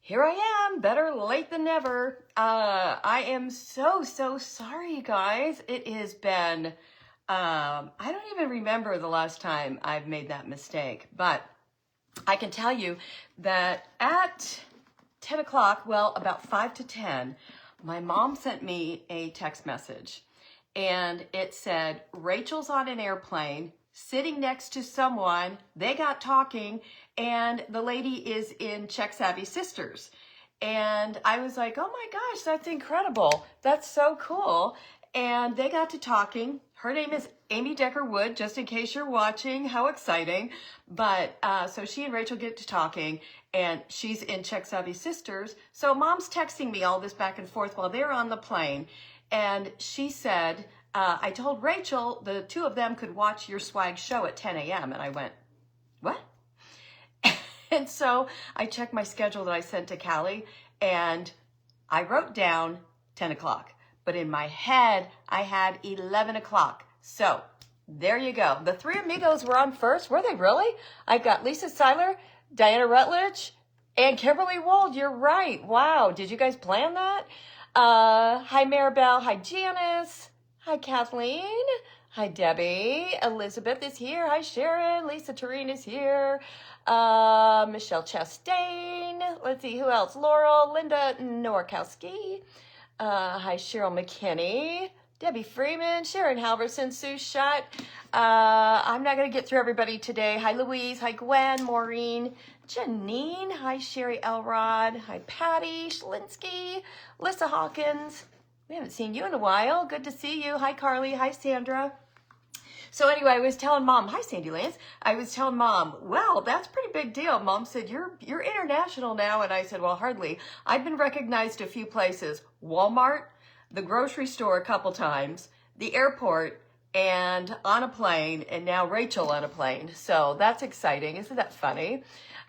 Here I am, better late than never. I am so sorry, you guys. It has been, I don't even remember the last time I've made that mistake, but I can tell you that at 10 o'clock, well, about 5 to 10, my mom sent me a text message, and it said, Rachel's on an airplane, sitting next to someone, they got talking, and the lady is in Czech Savvy Sisters. And I was like, oh my gosh, that's incredible. That's so cool. And they got to talking. Her name is Amy Decker-Wood, just in case you're watching. How exciting. But so she and Rachel get to talking, and she's in Czech Savvy Sisters. So mom's texting me all this back and forth while they're on the plane. And she said, I told Rachel the two of them could watch your swag show at 10 a.m. And I went, what? And so I checked my schedule that I sent to Callie, and I wrote down 10 o'clock. But in my head, I had 11 o'clock. So there you go. The three amigos were on first. Were they really? I've got Lisa Seiler, Diana Rutledge, and Kimberly Wold. You're right. Wow. Did you guys plan that? Hi, Maribel. Hi, Janice. Hi, Kathleen. Hi, Debbie. Elizabeth is here. Hi, Sharon. Lisa Tureen is here. Michelle Chastain. Let's see, who else? Laurel. Linda Norkowski. Hi, Cheryl McKinney. Debbie Freeman. Sharon Halverson. Sue Shutt. I'm not going to get through everybody today. Hi, Louise. Hi, Gwen. Maureen. Janine. Hi, Sherry Elrod. Hi, Patty Schlinsky. Lissa Hawkins. We haven't seen you in a while. Good to see you. Hi, Carly. Hi, Sandra. So anyway, I was telling Mom, hi, Sandy Lance. I was telling Mom, well, that's a pretty big deal. Mom said, you're international now. And I said, well, hardly. I've been recognized a few places. Walmart, the grocery store a couple times, the airport, and on a plane, and now Rachel on a plane. So that's exciting. Isn't that funny?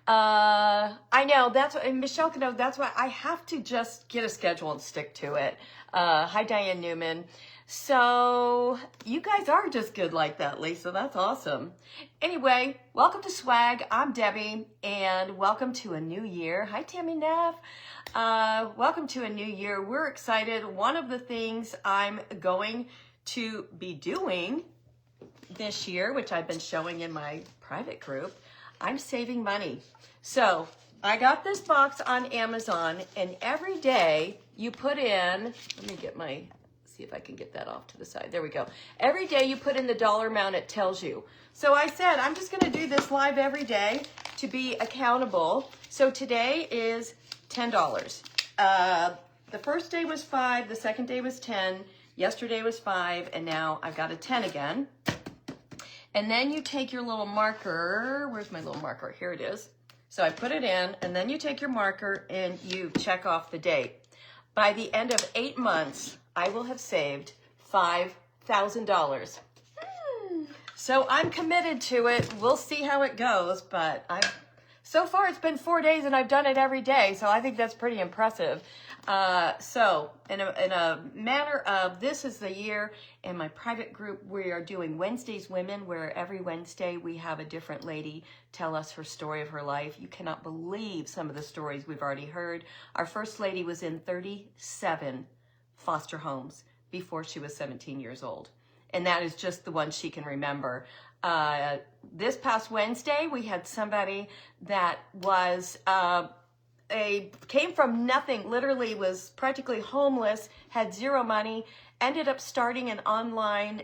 I know, that's what, and Michelle can know, that's why I have to just get a schedule and stick to it. Hi, Diane Newman. So you guys are just good like that, Lisa. That's awesome. Anyway, welcome to Swag. I'm Debbie, and welcome to a new year. Hi, Tammy Neff. Welcome to a new year. We're excited. One of the things I'm going to be doing this year, which I've been showing in my private group, I'm saving money. So I got this box on Amazon, and every day you put in, let me get my, see if I can get that off to the side. There we go. Every day you put in the dollar amount it tells you. So I said, I'm just going to do this live every day to be accountable. So today is $10. The first day was 5, the second day was 10, yesterday was 5, and now I've got a 10 again. And then you take your little marker. Where's my little marker? Here it is. So I put it in, and then you take your marker and you check off the date. By the end of 8 months, I will have saved $5,000. So I'm committed to it. We'll see how it goes, but so far it's been 4 days and I've done it every day, so I think that's pretty impressive. So in a manner of, this is the year in my private group, we are doing Wednesdays Women, where every Wednesday we have a different lady tell us her story of her life. You cannot believe some of the stories we've already heard. Our first lady was in 37 foster homes before she was 17 years old. And that is just the one she can remember. This past Wednesday, we had somebody that was came from nothing, literally was practically homeless, had zero money, ended up starting an online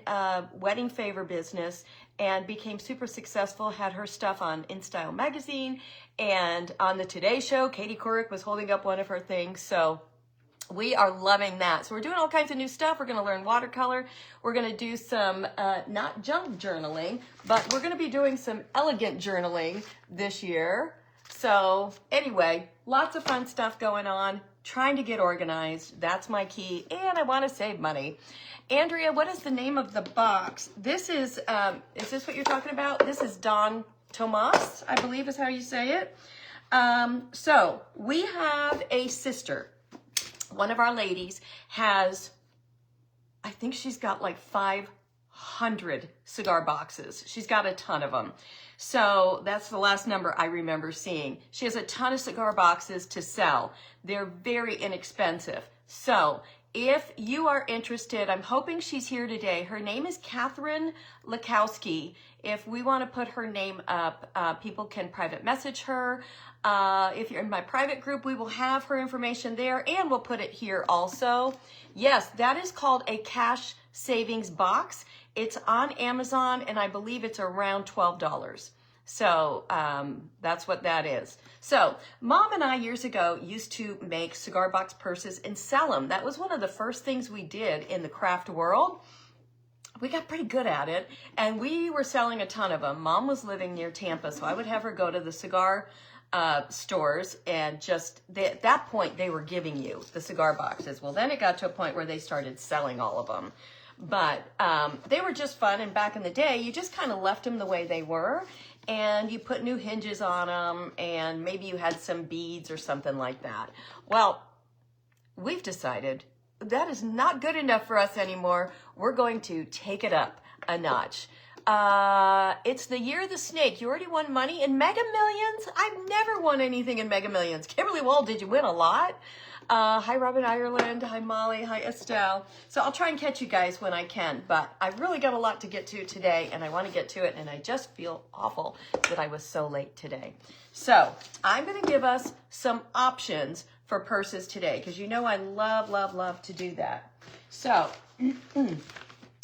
wedding favor business, and became super successful, had her stuff on InStyle magazine, and on the Today Show, Katie Couric was holding up one of her things. So we are loving that. So we're doing all kinds of new stuff. We're going to learn watercolor. We're going to do some, not junk journaling, but we're going to be doing some elegant journaling this year. So anyway, lots of fun stuff going on, trying to get organized. That's my key. And I want to save money. Andrea, what is the name of the box? This is this what you're talking about? This is Don Tomas, I believe is how you say it. So we have a sister. One of our ladies has, I think she's got like 500 cigar boxes. She's got a ton of them. So that's the last number I remember seeing. She has a ton of cigar boxes to sell. They're very inexpensive. So if you are interested, I'm hoping she's here today. Her name is Catherine Lakowski. If we want to put her name up, people can private message her. If you're in my private group, we will have her information there, and we'll put it here also. Yes, that is called a cash savings box. It's on Amazon, and I believe it's around $12. So that's what that is. So Mom and I years ago used to make cigar box purses and sell them. That was one of the first things we did in the craft world. We got pretty good at it, and we were selling a ton of them. Mom was living near Tampa, so I would have her go to the cigar stores, and just at that point they were giving you the cigar boxes. Well, then it got to a point where they started selling all of them, but they were just fun. And back in the day, you just kind of left them the way they were, and you put new hinges on them, and maybe you had some beads or something like that. Well, we've decided that is not good enough for us anymore. We're going to take it up a notch. It's the year of the snake. You already won money in Mega Millions. I've never won anything in Mega Millions. Kimberly Wall, did you win a lot? Hi, Robin Ireland. Hi, Molly. Hi, Estelle. So I'll try and catch you guys when I can, but I've really got a lot to get to today, and I want to get to it, and I just feel awful that I was so late today. So I'm going to give us some options for purses today, because you know I love, love, love to do that. So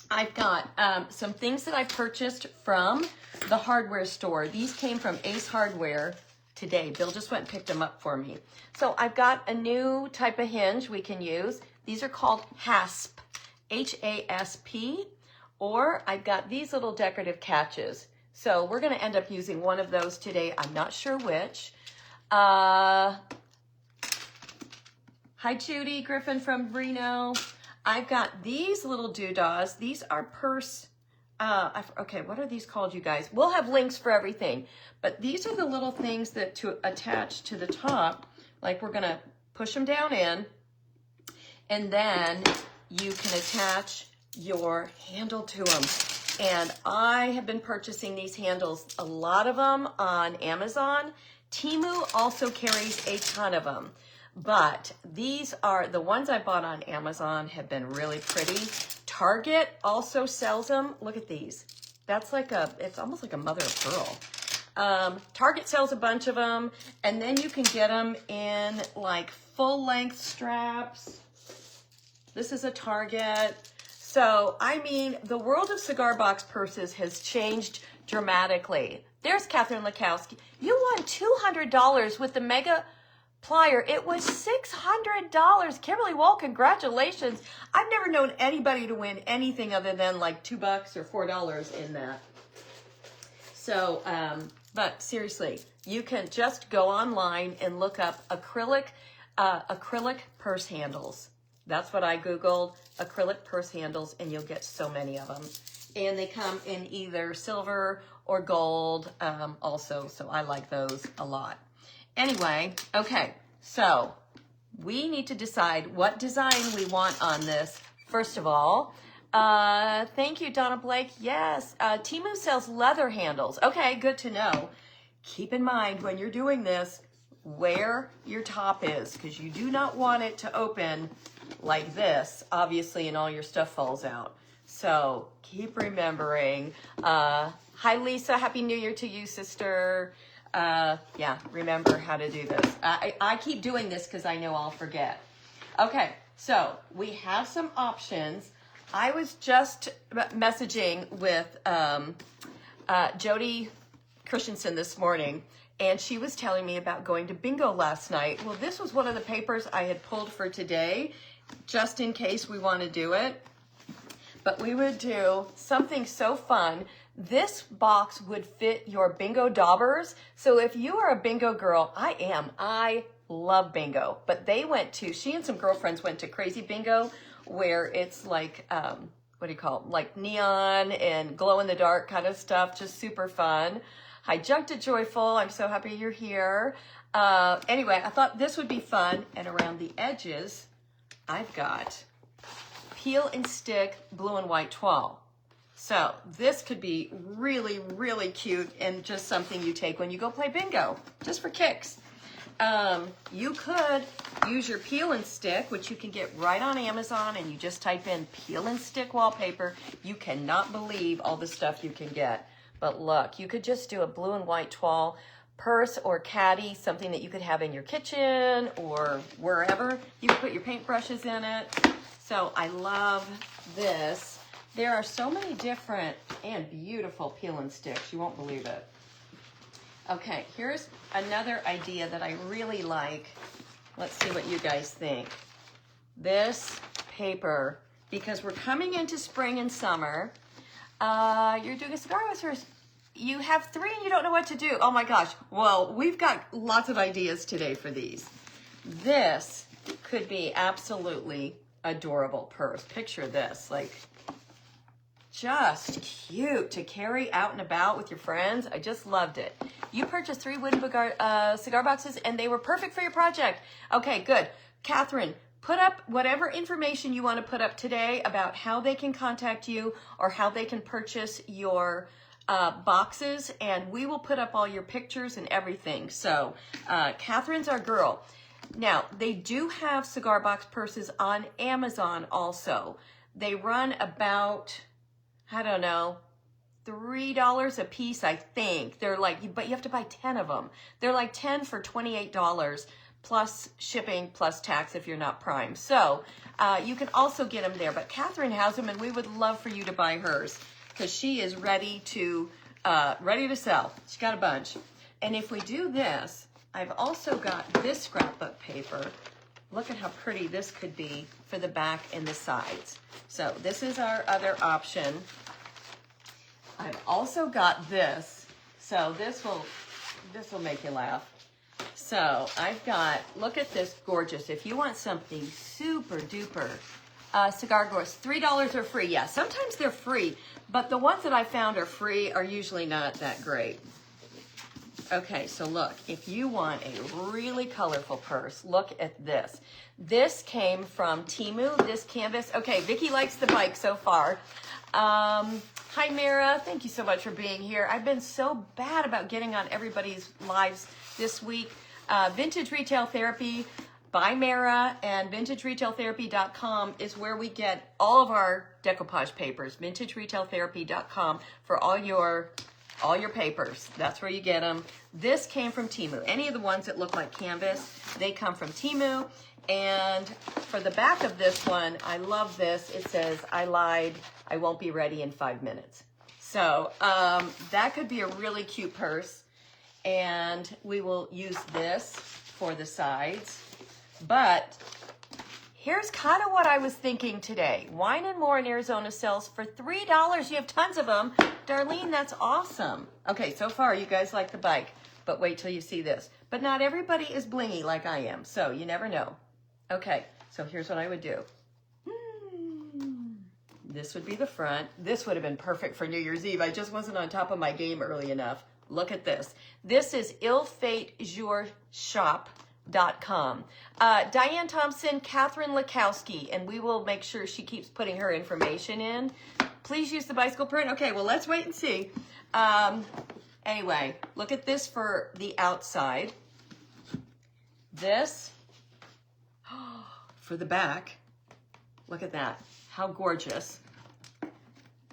I've got some things that I purchased from the hardware store. These came from Ace Hardware today. Bill just went and picked them up for me. So I've got a new type of hinge we can use. These are called hasp, H-A-S-P, or I've got these little decorative catches. So we're going to end up using one of those today. I'm not sure which. Hi, Judy Griffin from Reno. I've got these little doodahs. These are purse, okay, what are these called, you guys? We'll have links for everything, but these are the little things that to attach to the top. Like, we're gonna push them down in, and then you can attach your handle to them. And I have been purchasing these handles, a lot of them on Amazon. Temu also carries a ton of them. But these are the ones I bought on Amazon, have been really pretty. Target also sells them. Look at these. That's like it's almost like a mother of pearl. Target sells a bunch of them, and then you can get them in like full length straps. This is a Target. So, I mean, the world of cigar box purses has changed dramatically. There's Catherine Lakowski. You won $200 with the Mega Plier. It was $600. Kimberly Wall, congratulations. I've never known anybody to win anything other than like $2 or $4 in that. So, but seriously, you can just go online and look up acrylic purse handles. That's what I Googled, acrylic purse handles, and you'll get so many of them. And they come in either silver or gold also, so I like those a lot. Anyway, okay, so we need to decide what design we want on this. First of all, thank you, Donna Blake. Yes, Temu sells leather handles. Okay, good to know. Keep in mind when you're doing this, where your top is, because you do not want it to open like this, obviously, and all your stuff falls out. So keep remembering. Hi, Lisa. Happy New Year to you, sister. Yeah, remember how to do this. I keep doing this because I know I'll forget. Okay, so we have some options. I was just messaging with Jody Christensen this morning, and she was telling me about going to bingo last night. Well, this was one of the papers I had pulled for today, just in case we want to do it. But we would do something so fun. This box would fit your bingo daubers. So if you are a bingo girl, I love bingo. But she and some girlfriends went to Crazy Bingo, where it's like, what do you call it? Like neon and glow in the dark kind of stuff, just super fun. Hi, Junk to Joyful. I'm so happy you're here. Anyway, I thought this would be fun. And around the edges, I've got Peel and Stick blue and white toile. So this could be really, really cute and just something you take when you go play bingo, just for kicks. You could use your peel and stick, which you can get right on Amazon, and you just type in peel and stick wallpaper. You cannot believe all the stuff you can get. But look, you could just do a blue and white toile purse or caddy, something that you could have in your kitchen or wherever. You can put your paintbrushes in it. So I love this. There are so many different and beautiful peel and sticks. You won't believe it. Okay, here's another idea that I really like. Let's see what you guys think. This paper, because we're coming into spring and summer. You're doing a cigar whiskers. You have 3 and you don't know what to do. Oh my gosh. Well, we've got lots of ideas today for these. This could be absolutely adorable purse. Picture this, like just cute to carry out and about with your friends. I just loved it. You purchased 3 wooden cigar boxes and they were perfect for your project. Okay, good. Catherine, put up whatever information you want to put up today about how they can contact you or how they can purchase your boxes, and we will put up all your pictures and everything. So Catherine's our girl. Now, they do have cigar box purses on Amazon also. They run about, I don't know, $3 a piece, I think. They're like, but you have to buy 10 of them. They're like 10 for $28 plus shipping plus tax if you're not Prime. So you can also get them there. But Catherine has them, and we would love for you to buy hers because she is ready to sell. She's got a bunch. And if we do this, I've also got this scrapbook paper. Look at how pretty this could be for the back and the sides. So this is our other option. I've also got this. So this will make you laugh. So I've got, look at this gorgeous. If you want something super duper cigar gores, $3 are free. Yeah, sometimes they're free, but the ones that I found are free are usually not that great. Okay, so look, if you want a really colorful purse, look at this. This came from Temu, this canvas. Okay, Vicki likes the bike so far. Hi, Mara. Thank you so much for being here. I've been so bad about getting on everybody's lives this week. Vintage Retail Therapy by Mara and vintageretailtherapy.com is where we get all of our decoupage papers. Vintageretailtherapy.com for all your papers. That's where you get them. This came from Temu. Any of the ones that look like canvas, they come from Temu. And for the back of this one, I love this. It says, I lied. I won't be ready in 5 minutes. So that could be a really cute purse. And we will use this for the sides. But here's kind of what I was thinking today. Wine and More in Arizona sells for $3. You have tons of them. Darlene, that's awesome. Okay, so far you guys like the bike, but wait till you see this. But not everybody is blingy like I am, so you never know. Okay, so here's what I would do. This would be the front. This would have been perfect for New Year's Eve. I just wasn't on top of my game early enough. Look at this. This is illfatejourshop.com. Diane Thompson, Catherine Lakowski, and we will make sure she keeps putting her information in. Please use the bicycle print. Okay, well, let's wait and see. Anyway, look at this for the outside. This for the back. Look at that. How gorgeous.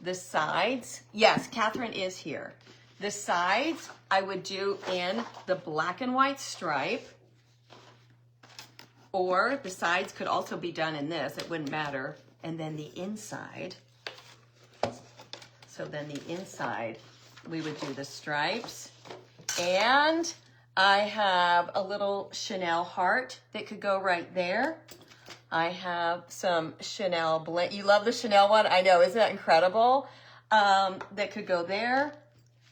The sides. Yes, Catherine is here. The sides I would do in the black and white stripe, or the sides could also be done in this, it wouldn't matter. And then the inside, so then the inside, we would do the stripes. And I have a little Chanel heart that could go right there. I have some Chanel blend. You love the Chanel one? I know, isn't that incredible? That could go there.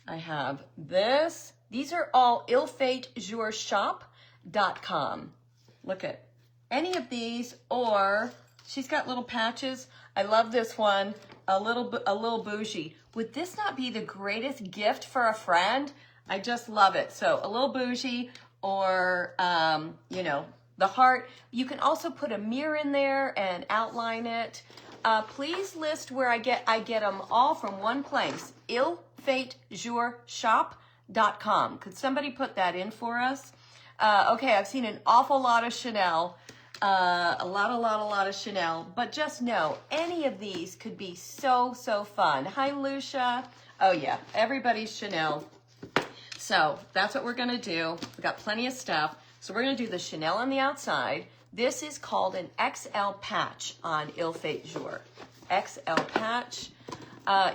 I have this. These are all illfatejourshop.com. Look at any of these, or she's got little patches. I love this one, a little bougie. Would this not be the greatest gift for a friend? I just love it. So a little bougie, or you know, the heart. You can also put a mirror in there and outline it. please list where I get them all from one place, ilfaitjourshop.com. Could somebody put that in for us? Okay, I've seen an awful lot of Chanel, a lot of Chanel, but just know any of these could be so fun. Hi, Lucia. Oh yeah, everybody's Chanel. So that's what we're gonna do. We've got plenty of stuff. So we're gonna do the Chanel on the outside. This is called an XL patch on Il Fate Jour. XL patch.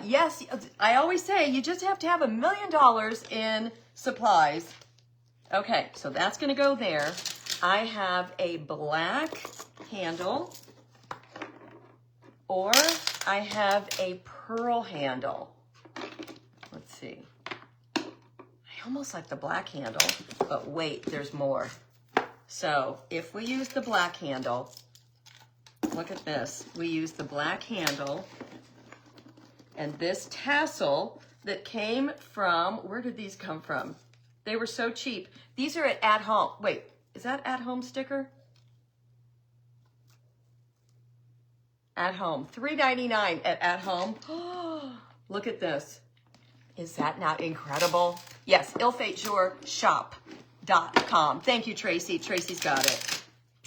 Yes, I always say you just have to have $1 million in supplies. Okay, so that's gonna go there. I have a black handle, or I have a pearl handle. Let's see. I almost like the black handle, but wait, there's more. So if we use the black handle, look at this. We use the black handle and this tassel that came from, where did these come from? They were so cheap. These are at home. Wait, is that at home sticker? At home, $3.99 at home. Oh, look at this. Is that not incredible? Yes, ilfaitjourshop.com. Thank you, Tracy. Tracy's got it.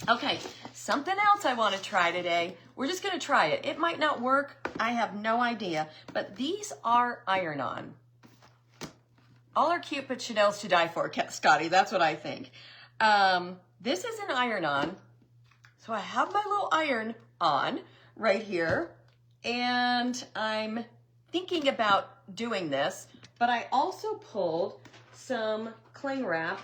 Okay, something else I want to try today. We're just going to try it. It might not work. I have no idea. But these are iron-on. All are cute, but Chanel's to die for, Scotty. That's what I think. This is an iron-on. So I have my little iron on right here. And I'm thinking about doing this, but I also pulled some cling wrap.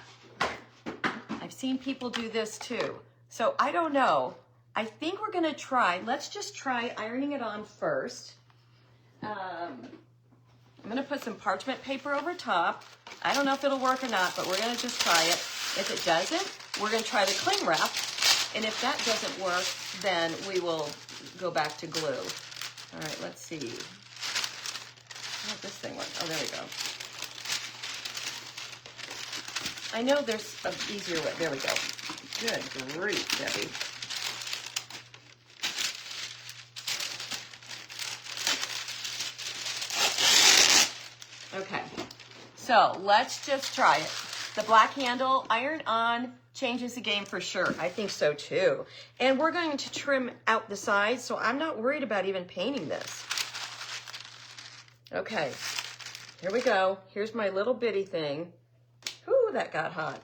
I've seen people do this too. So I don't know. I think we're gonna try, let's just try ironing it on first. I'm gonna put some parchment paper over top. I don't know if it'll work or not, but we're gonna just try it. If it doesn't, we're gonna try the cling wrap. And if that doesn't work, then we will go back to glue. All right, let's see. How's this thing work? Oh, there we go. I know there's an easier way. There we go. Good grief, Debbie. Okay, so let's just try it. The black handle, iron on, changes the game for sure. I think so too. And we're going to trim out the sides, so I'm not worried about even painting this. Okay, here we go. Here's my little bitty thing. Ooh, that got hot.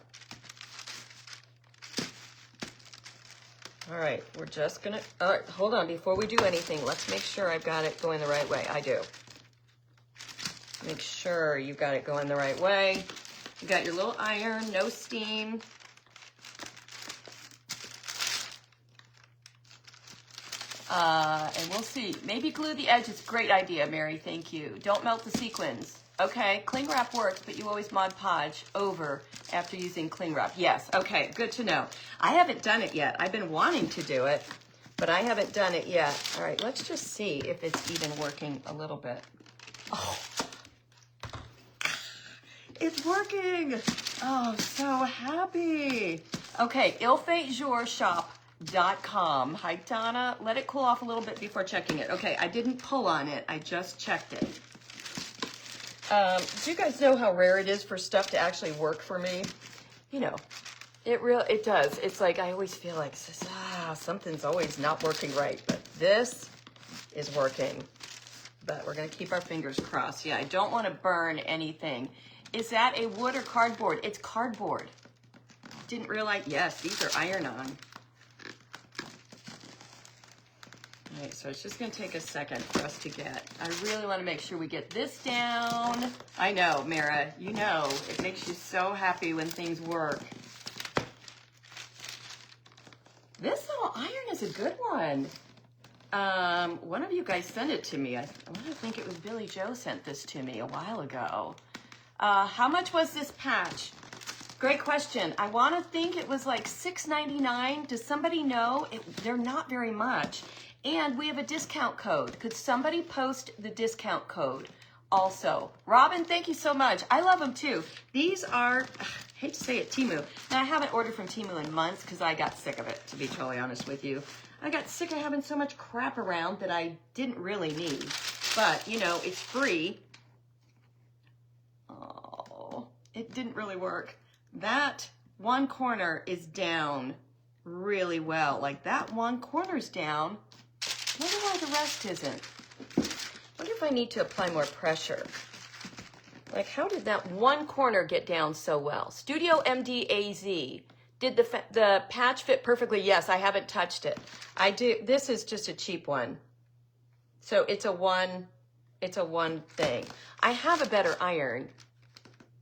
All right, we're just gonna, all right, hold on. Before we do anything, let's make sure I've got it going the right way. I do. Make sure you've got it going the right way. You got your little iron, no steam. And we'll see. Maybe glue the edges. Great idea, Mary. Thank you. Don't melt the sequins. Okay, cling wrap works, but you always Mod Podge over after using cling wrap. Yes, okay, good to know. I haven't done it yet. I've been wanting to do it, but I haven't done it yet. All right, let's just see if it's even working a little bit. Oh, it's working. Oh, so happy. Okay, ilfaitjourshop.com. Hi, Donna. Let it cool off a little bit before checking it. Okay, I didn't pull on it. I just checked it. Do you guys know how rare it is for stuff to actually work for me? You know, it does. It's like I always feel like something's always not working right, but this is working. But we're gonna keep our fingers crossed. Yeah, I don't want to burn anything. Is that a wood or cardboard? It's cardboard. Didn't realize. Yes, these are iron-on. All right, so it's just gonna take a second for us to get. I really wanna make sure we get this down. I know, Mara, you know, it makes you so happy when things work. This little iron is a good one. One of you guys sent it to me. I want to think it was Billy Joe sent this to me a while ago. How much was this patch? Great question. I want to think it was like $6.99. Does somebody know? They're not very much. And we have a discount code. Could somebody post the discount code also? Robin, thank you so much. I love them too. These are, hate to say it, Temu. Now, I haven't ordered from Temu in months because I got sick of it, to be totally honest with you. I got sick of having so much crap around that I didn't really need. But, you know, it's free. Oh, it didn't really work. That one corner is down really well. Like, that one corner's down. I wonder why the rest isn't. I wonder if I need to apply more pressure. Like, how did that one corner get down so well? Studio MD-AZ. Did the patch fit perfectly? Yes, I haven't touched it. I do. This is just a cheap one. So it's a one thing. I have a better iron.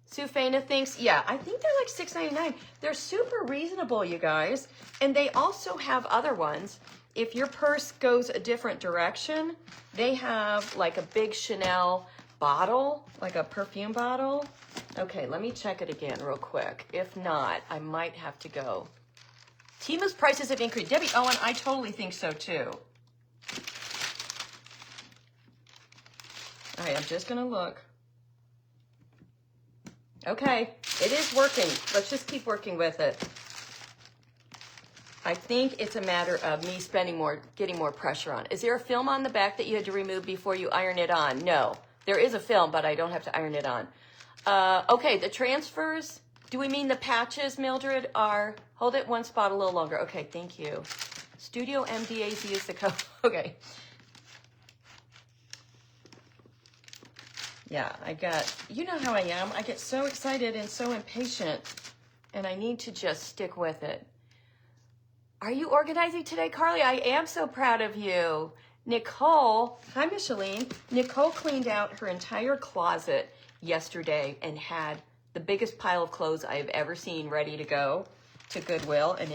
Sufana thinks, yeah, I think they're like $6.99. They're super reasonable, you guys. And they also have other ones. If your purse goes a different direction, they have like a big Chanel bottle, like a perfume bottle. Okay, let me check it again real quick. If not, I might have to go. Temu's prices have increased. Debbie Owen, I totally think so too. All right, I'm just gonna look. Okay, it is working. Let's just keep working with it. I think it's a matter of me getting more pressure on. Is there a film on the back that you had to remove before you iron it on? No. There is a film, but I don't have to iron it on. Okay, the transfers, do we mean the patches, Mildred, are, hold it one spot a little longer. Okay, thank you. Studio MDAZ is the code. Okay. Yeah, you know how I am. I get so excited and so impatient, and I need to just stick with it. Are you organizing today, Carly? I am so proud of you. Nicole, hi Micheline. Nicole cleaned out her entire closet yesterday and had the biggest pile of clothes I've ever seen ready to go to Goodwill and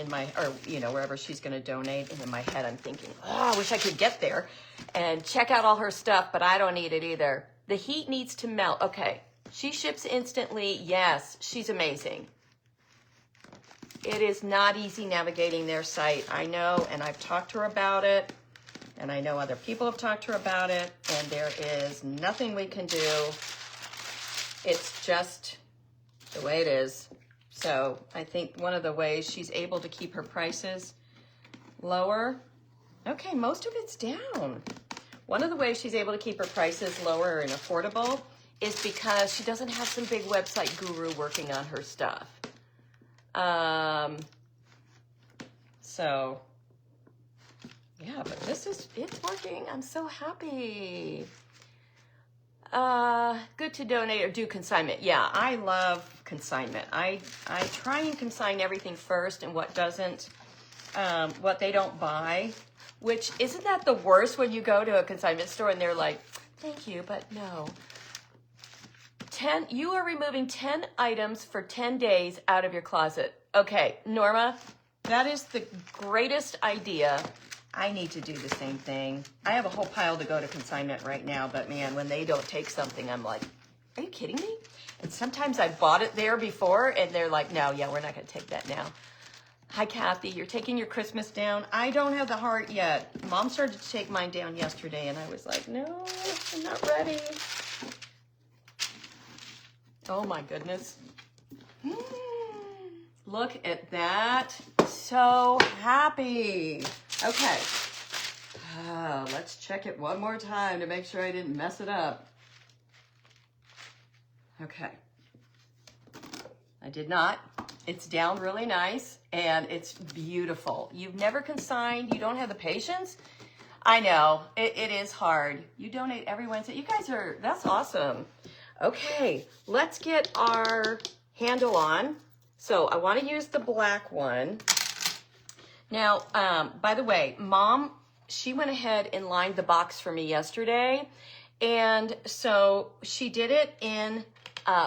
wherever she's going to donate. And in my head, I'm thinking, oh, I wish I could get there and check out all her stuff, but I don't need it either. The heat needs to melt. Okay, she ships instantly. Yes, she's amazing. It is not easy navigating their site. I know, and I've talked to her about it. And I know other people have talked to her about it, and there is nothing we can do. It's just the way it is. So I think one of the ways she's able to keep her prices lower. Okay, most of it's down. One of the ways she's able to keep her prices lower and affordable is because she doesn't have some big website guru working on her stuff. So... yeah, but it's working. I'm so happy. Good to donate or do consignment. Yeah, I love consignment. I try and consign everything first and what doesn't, what they don't buy, which isn't that the worst when you go to a consignment store and they're like, thank you, but no. You are removing 10 items for 10 days out of your closet. Okay, Norma, that is the greatest idea. I need to do the same thing. I have a whole pile to go to consignment right now, but man, when they don't take something, I'm like, are you kidding me? And sometimes I bought it there before and they're like, no, yeah, we're not gonna take that now. Hi, Kathy, you're taking your Christmas down. I don't have the heart yet. Mom started to take mine down yesterday and I was like, no, I'm not ready. Oh my goodness. Look at that. So happy. Okay. Let's check it one more time to make sure I didn't mess it up. Okay. I did not. It's down really nice and it's beautiful. You've never consigned, you don't have the patience? I know, it is hard. You donate every Wednesday. You guys that's awesome. Okay, let's get our handle on. So I want to use the black one. Now, by the way, Mom, she went ahead and lined the box for me yesterday. And so she did it in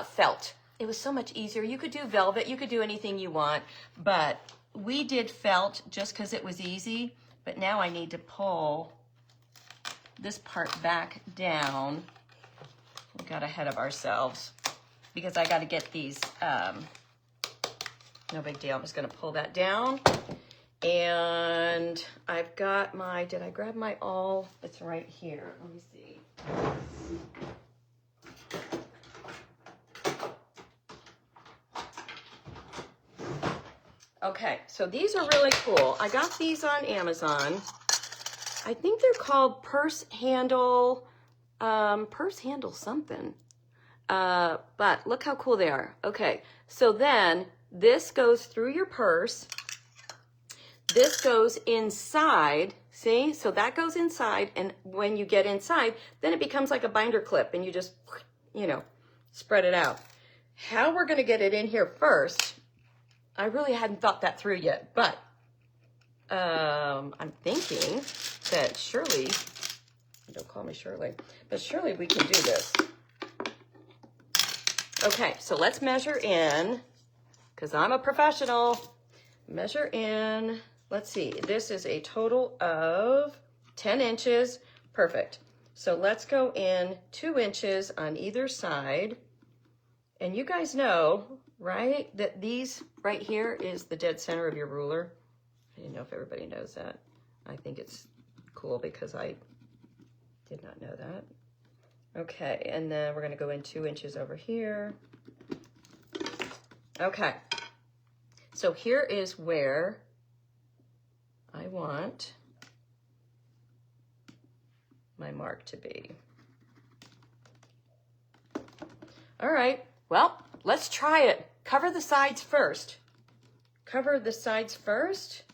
felt. It was so much easier. You could do velvet, you could do anything you want, but we did felt just because it was easy. But now I need to pull this part back down. We got ahead of ourselves because I got to get these, no big deal. I'm just going to pull that down. And I've got did I grab my awl? It's right here. Let me see. Okay, so these are really cool. I got these on Amazon. I think they're called purse handle something. But look how cool they are. Okay, so then this goes through your purse. This goes inside, see? So that goes inside, and when you get inside, then it becomes like a binder clip, and you just, you know, spread it out. How we're gonna get it in here first, I really hadn't thought that through yet, but I'm thinking that surely, don't call me Shirley, but surely we can do this. Okay, so let's measure in, because I'm a professional. Measure in, let's see, this is a total of 10 inches. Perfect. So let's go in 2 inches on either side. And you guys know, right, that these right here is the dead center of your ruler. I didn't know if everybody knows that. I think it's cool because I did not know that. Okay, and then we're gonna go in 2 inches over here. Okay, so here is where I want my mark to be. All right, well, let's try it. Cover the sides first. Cover the sides first?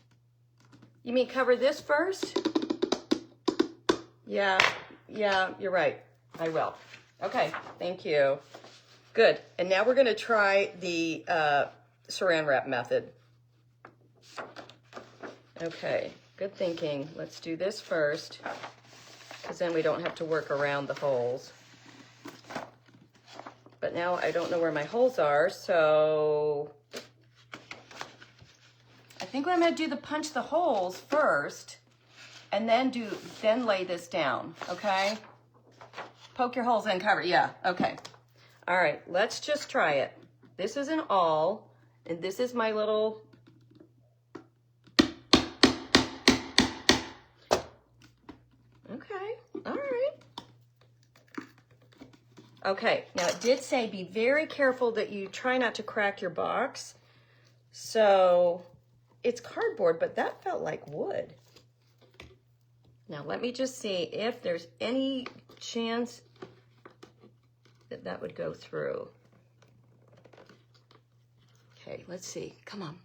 You mean cover this first? Yeah, you're right. I will. Okay, thank you. Good, and now we're gonna try the saran wrap method. Okay, good thinking. Let's do this first, because then we don't have to work around the holes. But now I don't know where my holes are, so I think I'm gonna do the punch the holes first, and then lay this down, okay? Poke your holes in, cover, yeah, okay. All right, let's just try it. This is an awl, and this is my little, okay, all right. Okay, now it did say be very careful that you try not to crack your box. So it's cardboard, but that felt like wood. Now let me just see if there's any chance that that would go through. Okay, let's see, come on.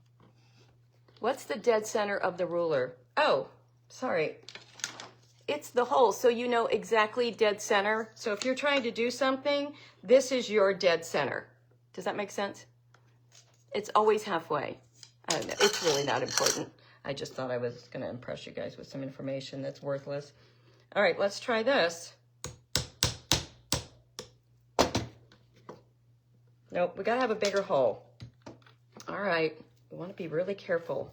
What's the dead center of the ruler? Oh, sorry. It's the hole, so you know exactly dead center. So if you're trying to do something, this is your dead center. Does that make sense? It's always halfway. I don't know, it's really not important. I just thought I was gonna impress you guys with some information that's worthless. All right, let's try this. Nope, we gotta have a bigger hole. All right, we wanna be really careful.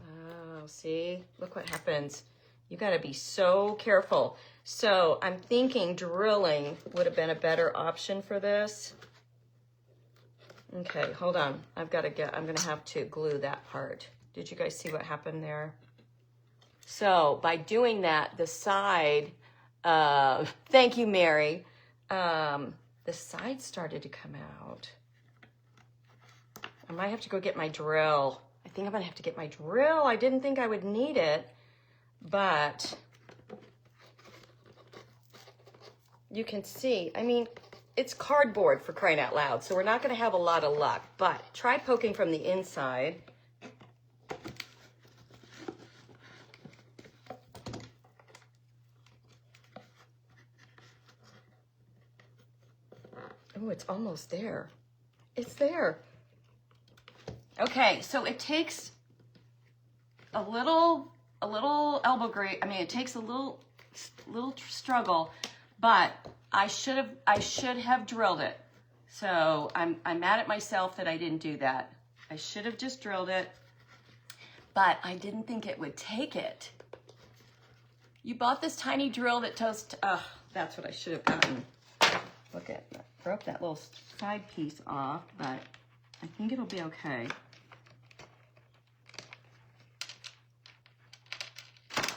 Oh, see, look what happens. You gotta be so careful. So I'm thinking drilling would have been a better option for this. Okay, hold on. I'm gonna have to glue that part. Did you guys see what happened there? So by doing that, the side, thank you, Mary. The side started to come out. I might have to go get my drill. I think I'm gonna have to get my drill. I didn't think I would need it, but you can see, I mean, it's cardboard for crying out loud, so we're not gonna have a lot of luck, but try poking from the inside. Oh, it's almost there. It's there. Okay, so it takes a little elbow grease. I mean, it takes a little struggle, but I should have drilled it. So I'm mad at myself that I didn't do that. I should have just drilled it, but I didn't think it would take it. You bought this tiny drill that toast. That's what I should have gotten. Look at that. Broke that little side piece off, but I think it'll be okay.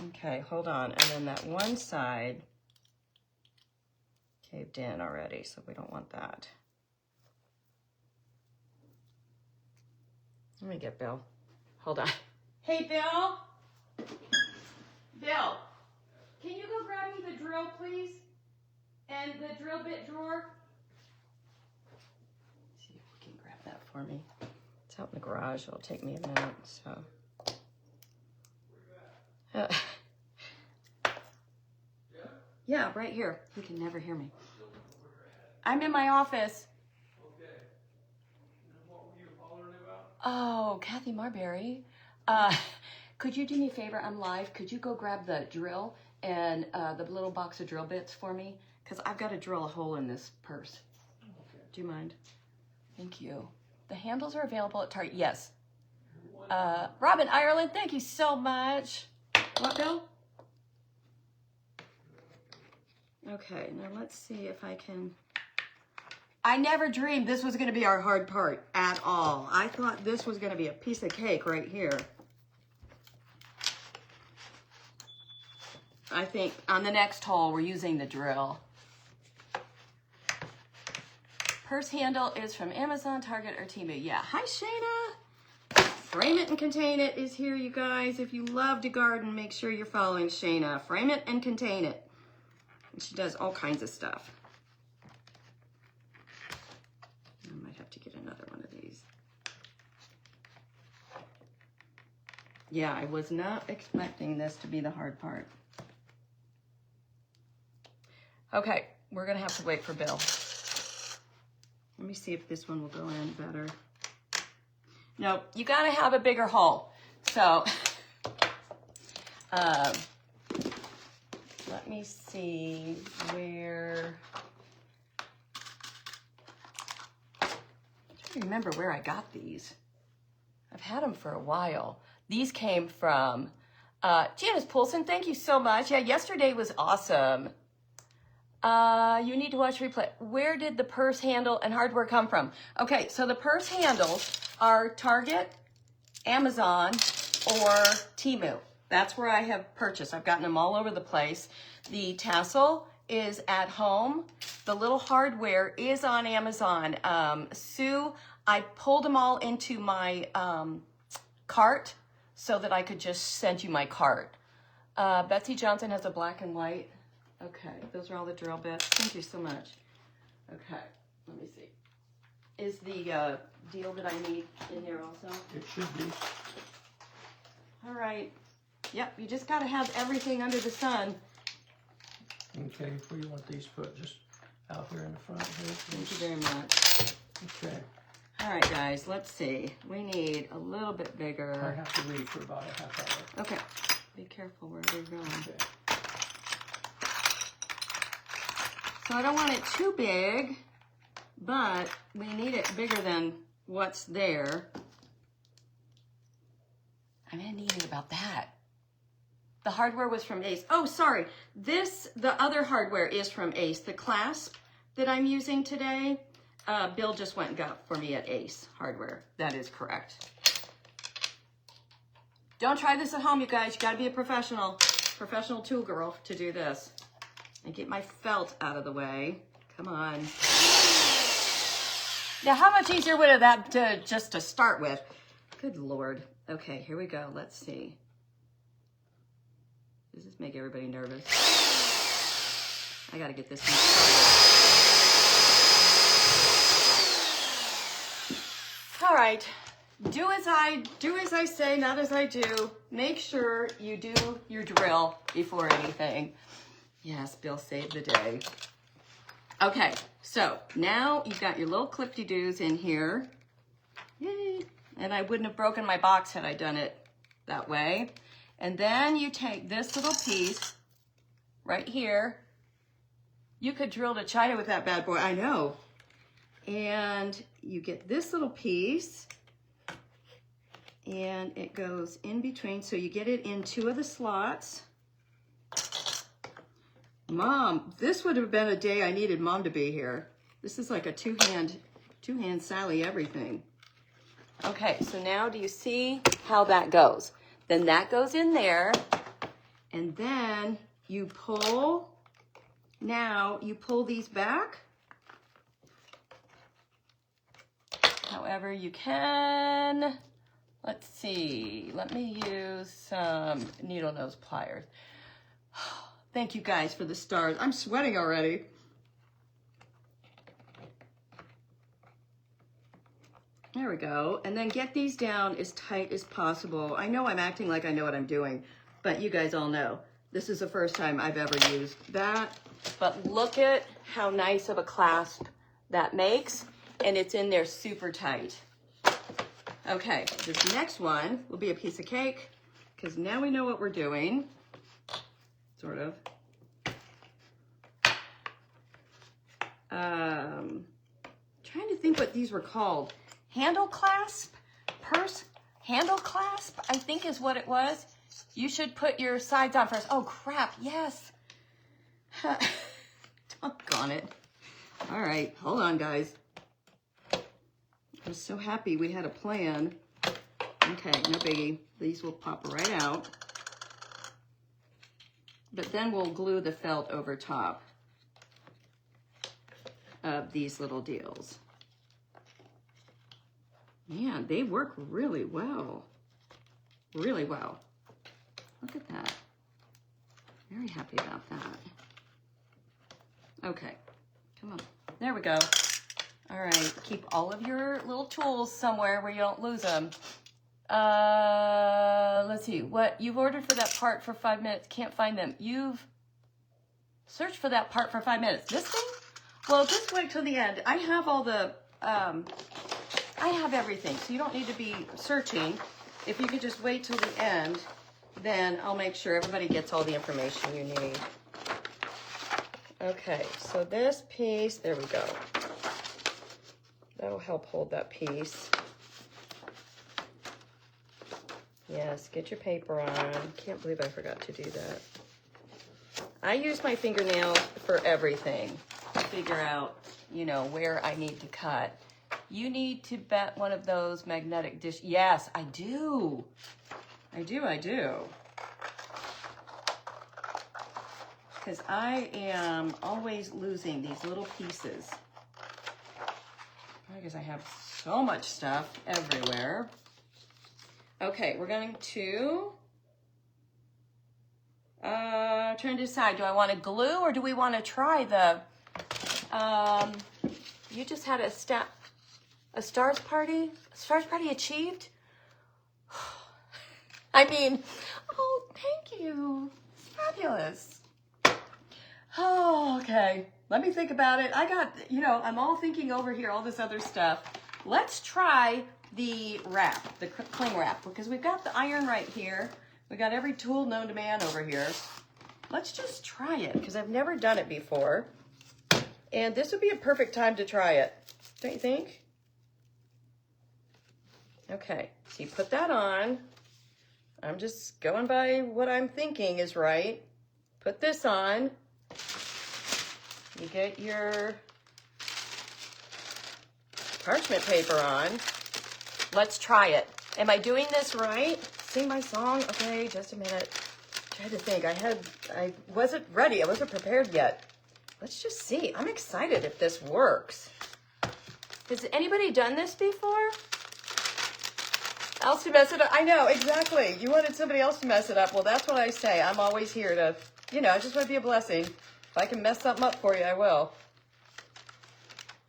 Okay, hold on. And then that one side. caved in already, so we don't want that. Let me get Bill. Hold on. Hey, Bill. Bill, can you go grab me the drill, please? And the drill bit drawer? See if we can grab that for me. It's out in the garage. It'll take me a minute, so. Yeah, right here. He can never hear me. I'm in my office. Okay. And what were you hollering about? Oh, Kathy Marbury. Could you do me a favor? I'm live. Could you go grab the drill and the little box of drill bits for me? Because I've got to drill a hole in this purse. Okay. Do you mind? Thank you. The handles are available at Target. Yes. Robin Ireland, thank you so much. What, Bill? Okay, now let's see if I can... I never dreamed this was going to be our hard part at all. I thought this was going to be a piece of cake right here. I think on the next hole, we're using the drill. Purse handle is from Amazon, Target, or Temu. Yeah. Hi, Shayna. Frame It and Contain It is here, you guys. If you love to garden, make sure you're following Shayna. Frame It and Contain It. And she does all kinds of stuff. I might have to get another one of these. Yeah, I was not expecting this to be the hard part. Okay, we're gonna have to wait for Bill. Let me see if this one will go in better. No, you gotta have a bigger hole. So, let me see where, I don't remember where I got these. I've had them for a while. These came from Janice Poulsen, thank you so much. Yeah, yesterday was awesome. You need to watch replay. Where did the purse handle and hardware come from? Okay, so the purse handles are Target, Amazon, or Temu. That's where I have purchased. I've gotten them all over the place. The tassel is at home. The little hardware is on Amazon. Sue, I pulled them all into my cart so that I could just send you my cart. Betsy Johnson has a black and white. Okay, those are all the drill bits. Thank you so much. Okay, let me see. Is the deal that I need in here also? It should be. All right. Yep, you just got to have everything under the sun. Okay, where you want these put? Just out here in the front here? Thank you very much. Okay. All right, guys, let's see. We need a little bit bigger. I have to leave for about a half hour. Okay. Be careful where you're going. Okay. So I don't want it too big, but we need it bigger than what's there. I'm gonna need it about that. The hardware was from Ace. Oh, sorry. The other hardware is from Ace. The clasp that I'm using today, Bill just went and got for me at Ace Hardware. That is correct. Don't try this at home, you guys. You gotta be a professional tool girl to do this. And get my felt out of the way. Come on. Now, how much easier would that just to start with? Good Lord. Okay, here we go. Let's see. Does this make everybody nervous? I gotta get this one started. All right. Do as I say, not as I do. Make sure you do your drill before anything. Yes, Bill saved the day. Okay, so now you've got your little clip-de-doos in here. Yay. And I wouldn't have broken my box had I done it that way. And then you take this little piece right here. You could drill to China with that bad boy, I know. And you get this little piece and it goes in between. So you get it in two of the slots. Mom, this would have been a day I needed Mom to be here. This is like a two-hand Sally everything. Okay, so now do you see how that goes? Then that goes in there, and then you pull Now you pull these back however you can. Let's see, let me use some needle nose pliers. Thank you guys for the stars. I'm sweating already. There we go. And then get these down as tight as possible. I know I'm acting like I know what I'm doing, but you guys all know this is the first time I've ever used that. But look at how nice of a clasp that makes, and it's in there super tight. Okay, this next one will be a piece of cake, because now we know what we're doing, sort of. Trying to think what these were called. Handle clasp? Purse handle clasp, I think is what it was. You should put your sides on first. Oh crap, yes. Doggone it. All right, hold on guys. I was so happy we had a plan. Okay, no biggie. These will pop right out. But then we'll glue the felt over top of these little deals. Man, they work really well. Really well. Look at that. Very happy about that. Okay, come on. There we go. All right, keep all of your little tools somewhere where you don't lose them. Let's see, what you've ordered for that part for 5 minutes, can't find them. You've searched for that part for 5 minutes. This thing? Well, just wait till the end. I have all the, I have everything, so you don't need to be searching. If you could just wait till the end, then I'll make sure everybody gets all the information you need. Okay, so this piece, there we go. That'll help hold that piece. Yes, get your paper on. Can't believe I forgot to do that. I use my fingernails for everything to figure out, you know, where I need to cut. You need to bet one of those magnetic dish. Yes, I do. I do. Because I am always losing these little pieces. Because I have so much stuff everywhere. Okay, we're going to trying to decide, do I want to glue or do we want to try the, you just had a stars party achieved? I mean, oh, thank you. Fabulous. Oh, okay. Let me think about it. I got, you know, I'm all thinking over here, all this other stuff. Let's try the wrap, the cling wrap, because we've got the iron right here. We got every tool known to man over here. Let's just try it, because I've never done it before. And this would be a perfect time to try it. Don't you think? Okay, so you put that on. I'm just going by what I'm thinking is right. Put this on. You get your parchment paper on. Let's try it. Am I doing this right? Sing my song? Okay, just a minute. Try to think. I wasn't ready. I wasn't prepared yet. Let's just see. I'm excited if this works. Has anybody done this before? Else to mess it up? I know, exactly. You wanted somebody else to mess it up. Well, that's what I say. I'm always here to, you know, I just want to be a blessing. If I can mess something up for you, I will.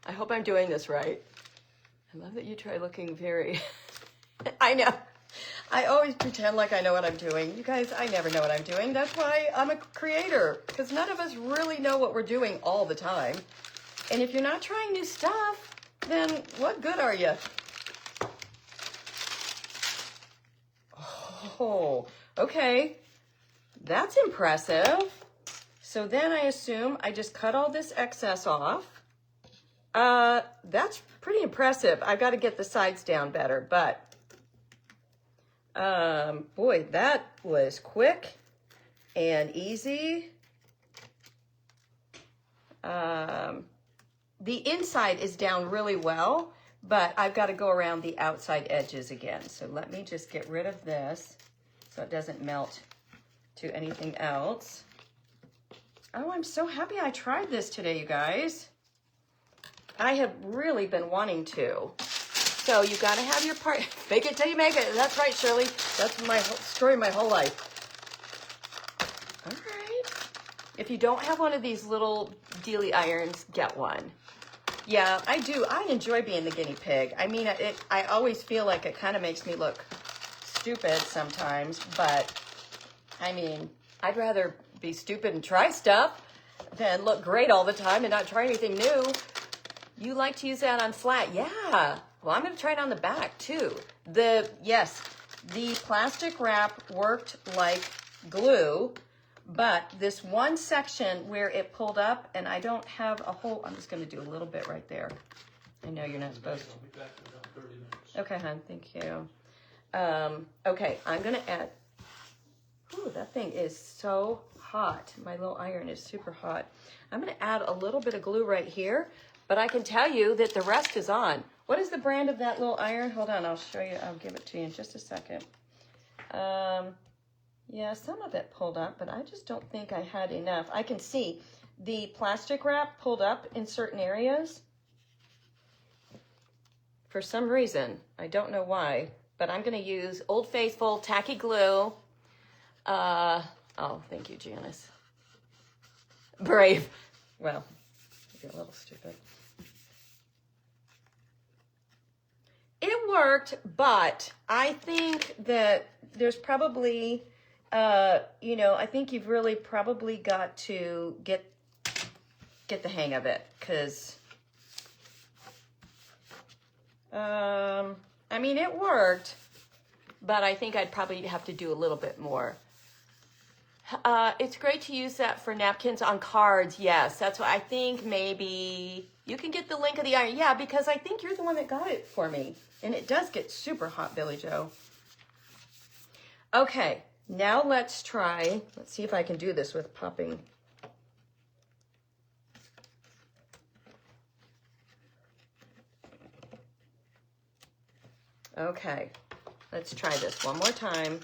I hope I'm doing this right. I love that you try looking very... I know. I always pretend like I know what I'm doing. You guys, I never know what I'm doing. That's why I'm a creator, because none of us really know what we're doing all the time. And if you're not trying new stuff, then what good are you? Oh, okay. That's impressive. So then I assume I just cut all this excess off. That's pretty impressive. I've got to get the sides down better, but boy, that was quick and easy. The inside is down really well, but I've got to go around the outside edges again. So let me just get rid of this so it doesn't melt to anything else. Oh, I'm so happy I tried this today, you guys. I have really been wanting to. So you got to have your part. Fake it till you make it. That's right, Shirley. That's my story my whole life. All right. If you don't have one of these little dealy irons, get one. Yeah, I do. I enjoy being the guinea pig. I mean, I always feel like it kind of makes me look stupid sometimes, but I mean, I'd rather be stupid and try stuff than look great all the time and not try anything new. You like to use that on flat? Yeah. Well, I'm going to try it on the back too. Yes, the plastic wrap worked like glue, but this one section where it pulled up, and I don't have a whole, I'm just going to do a little bit right there. I know you're not supposed to. I'll be back in about 30 minutes. Okay, hon, thank you. Okay, I'm going to add, ooh, that thing is so hot. My little iron is super hot. I'm going to add a little bit of glue right here, but I can tell you that the rest is on. What is the brand of that little iron? Hold on, I'll show you. I'll give it to you in just a second. Yeah, some of it pulled up, but I just don't think I had enough. I can see the plastic wrap pulled up in certain areas. For some reason, I don't know why, but I'm going to use Old Faithful tacky glue. Oh, thank you, Janice. Brave. Well, maybe a little stupid. It worked, but I think that there's probably, I think you've really probably got to get the hang of it, because, I mean, it worked, but I think I'd probably have to do a little bit more. It's great to use that for napkins on cards. Yes, that's what I think. Maybe you can get the link of the iron. Yeah, because I think you're the one that got it for me. And it does get super hot, Billy Joe. Okay, now let's see if I can do this with popping. Okay, let's try this one more time.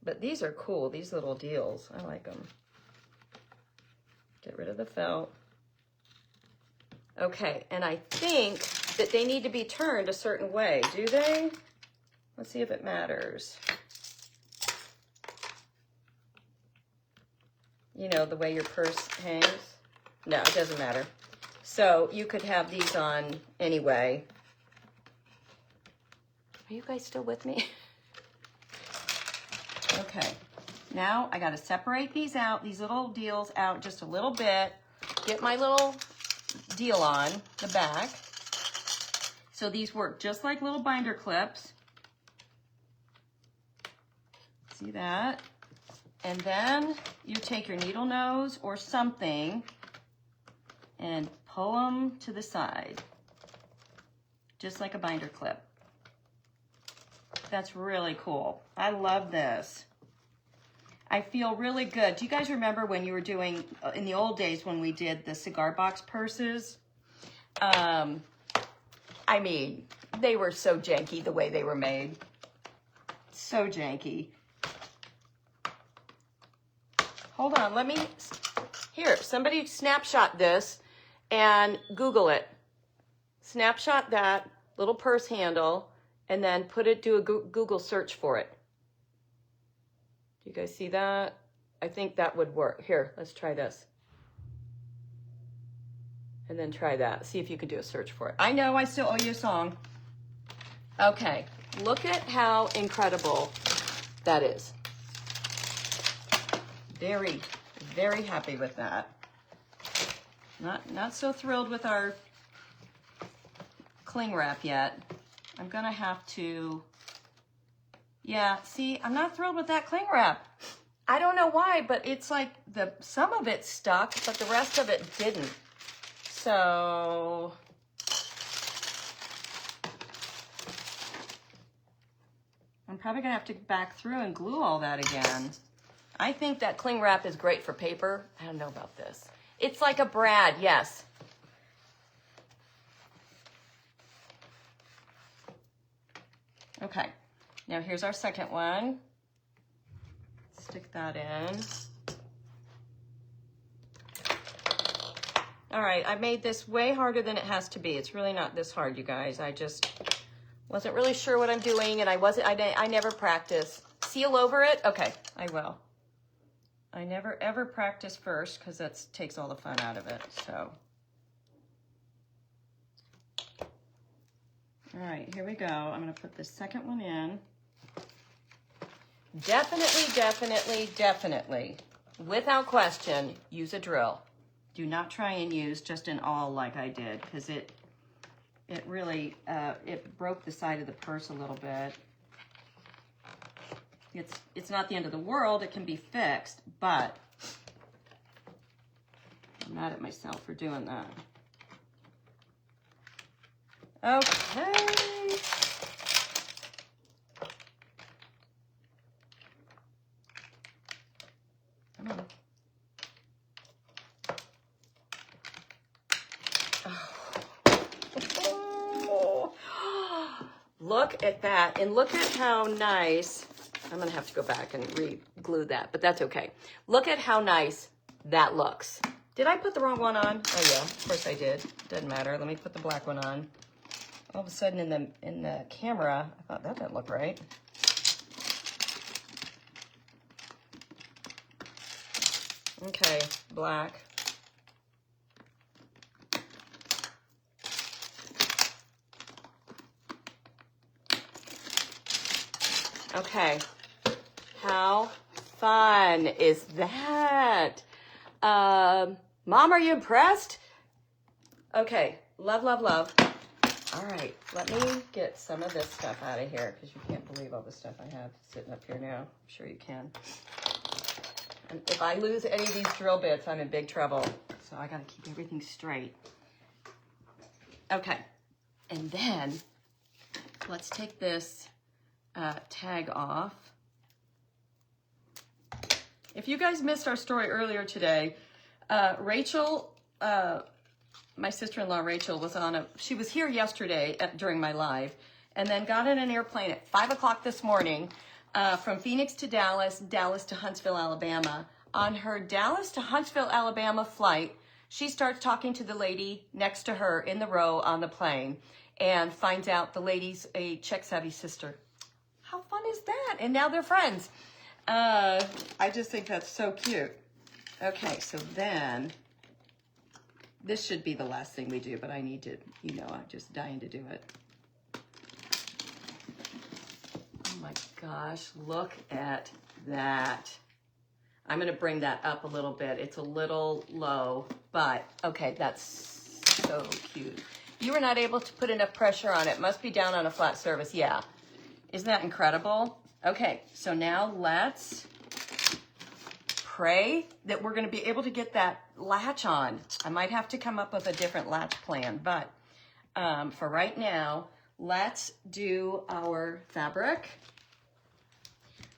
But these are cool, these little deals. I like them. Get rid of the felt. Okay, and I think that they need to be turned a certain way. Do they? Let's see if it matters. You know, the way your purse hangs? No, it doesn't matter. So you could have these on anyway. Are you guys still with me? Okay, now I got to separate these out, these little deals out just a little bit. Get my little deal on the back. So these work just like little binder clips. See that? And then you take your needle nose or something and pull them to the side, just like a binder clip. That's really cool. I love this. I feel really good. Do you guys remember when you were doing, in the old days when we did the cigar box purses? I mean, they were so janky the way they were made. So janky. Hold on, let me, here, somebody snapshot this and Google it. Snapshot that little purse handle and then do a Google search for it. Do you guys see that? I think that would work. Here, let's try this. And then try that. See if you can do a search for it. I know I still owe you a song. Okay, look at how incredible that is. Very, very happy with that. Not so thrilled with our cling wrap yet. I'm gonna have to, yeah, see, I'm not thrilled with that cling wrap. I don't know why, but it's like some of it stuck, but the rest of it didn't. So, I'm probably gonna have to back through and glue all that again. I think that cling wrap is great for paper. I don't know about this. It's like a brad, yes. Okay, now here's our second one. Stick that in. All right, I made this way harder than it has to be. It's really not this hard, you guys. I just wasn't really sure what I'm doing, and I never practice. Seal over it? Okay, I will. I never ever practice first because that takes all the fun out of it, so. All right, here we go. I'm gonna put the second one in. Definitely, definitely, definitely, without question, use a drill. Do not try and use just an awl like I did, because it really, it broke the side of the purse a little bit. It's not the end of the world. It can be fixed, but I'm mad at myself for doing that. Okay. Come on. Oh. Look at that, and look at how nice. I'm gonna have to go back and re-glue that, but that's okay. Look at how nice that looks. Did I put the wrong one on? Oh yeah, of course I did. Doesn't matter. Let me put the black one on. All of a sudden in the camera, I thought that didn't look right. Okay, black. Okay. How fun is that? Mom, are you impressed? Okay, love, love, love. All right, let me get some of this stuff out of here because you can't believe all the stuff I have sitting up here now. I'm sure you can. And if I lose any of these drill bits, I'm in big trouble. So I gotta keep everything straight. Okay, and then let's take this tag off. If you guys missed our story earlier today, Rachel, my sister-in-law Rachel she was here yesterday during my live, and then got in an airplane at 5 o'clock this morning from Phoenix to Dallas, Dallas to Huntsville, Alabama. On her Dallas to Huntsville, Alabama flight, she starts talking to the lady next to her in the row on the plane and finds out the lady's a Czech-savvy sister. How fun is that? And now they're friends. I just think that's so cute. Okay, so then, this should be the last thing we do, but I need to, I'm just dying to do it. Oh my gosh, look at that. I'm gonna bring that up a little bit. It's a little low, but okay, that's so cute. You were not able to put enough pressure on it. Must be down on a flat surface, yeah. Isn't that incredible? Okay, so now let's pray that we're gonna be able to get that latch on. I might have to come up with a different latch plan, but for right now, let's do our fabric.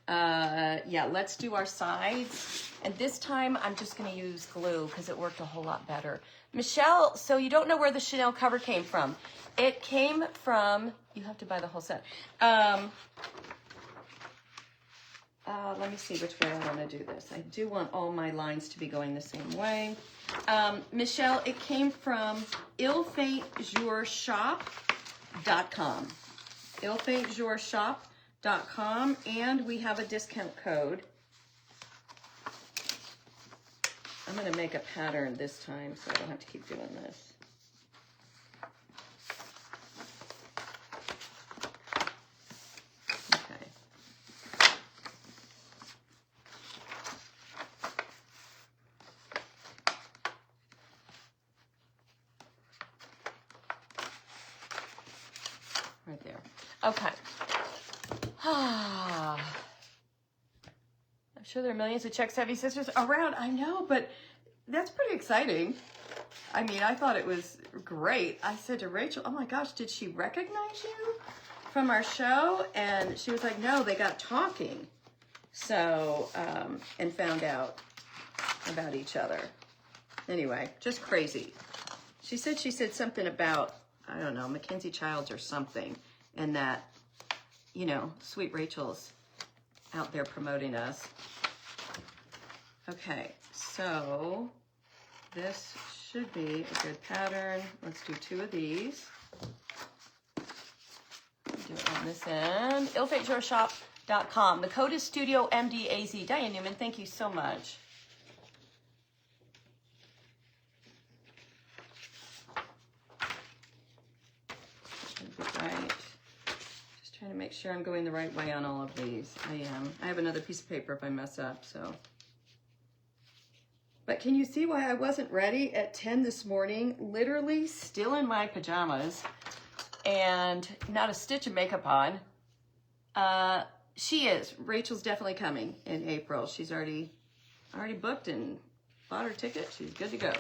Yeah, let's do our sides. And this time I'm just gonna use glue because it worked a whole lot better. Michelle, so you don't know where the Chanel cover came from. It came from, you have to buy the whole set. Let me see which way I want to do this. I do want all my lines to be going the same way. Michelle, it came from ilfaitjourshop.com. ilfaitjourshop.com, and we have a discount code. I'm going to make a pattern this time so I don't have to keep doing this. Right there. Okay. I'm sure there are millions of Czech-savvy sisters around. I know, but that's pretty exciting. I mean, I thought it was great. I said to Rachel, oh my gosh, did she recognize you from our show? And she was like, no, they got talking. So, and found out about each other. Anyway, just crazy. She said something about, I don't know, Mackenzie Childs or something, and that, sweet Rachel's out there promoting us. Okay, so this should be a good pattern. Let's do 2 of these. Do it on this end. illfatejoyshop.com. The code is Studio MDAZ. Diane Newman, thank you so much. Should be right. Just trying to make sure I'm going the right way on all of these. I am. I have another piece of paper if I mess up, so. But can you see why I wasn't ready at 10 this morning? Literally still in my pajamas and not a stitch of makeup on. She is. Rachel's definitely coming in April. She's already booked and bought her ticket. She's good to go.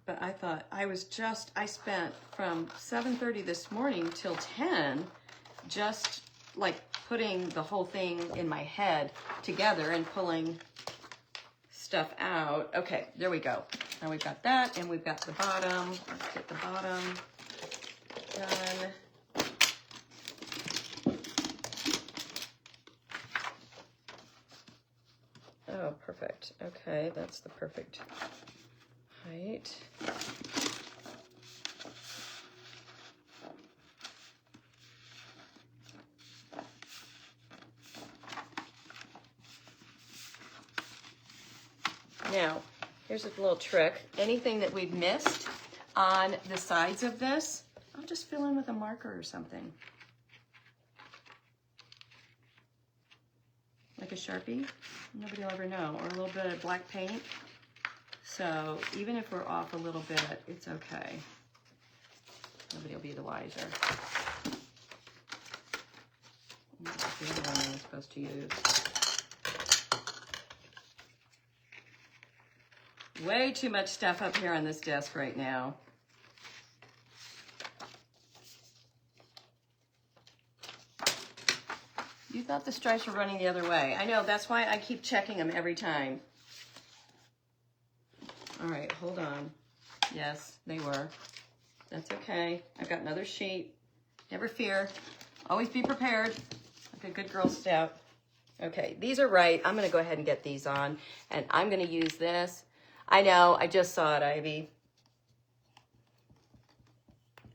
But I thought I spent from 7:30 this morning till 10 just like putting the whole thing in my head together and pulling stuff out. Okay, there we go. Now we've got that and we've got the bottom. Let's get the bottom done. Oh, perfect. Okay, that's the perfect height. Now, here's a little trick. Anything that we've missed on the sides of this, I'll just fill in with a marker or something. Like a Sharpie. Nobody will ever know. Or a little bit of black paint. So even if we're off a little bit, it's okay. Nobody will be the wiser. That's the other one I'm supposed to use. Way too much stuff up here on this desk right now. You thought the stripes were running the other way. I know, that's why I keep checking them every time. All right, hold on. Yes, they were. That's okay. I've got another sheet. Never fear. Always be prepared. Like a good Girl Scout. Okay, these are right. I'm going to go ahead and get these on. And I'm going to use this. I know, I just saw it, Ivy.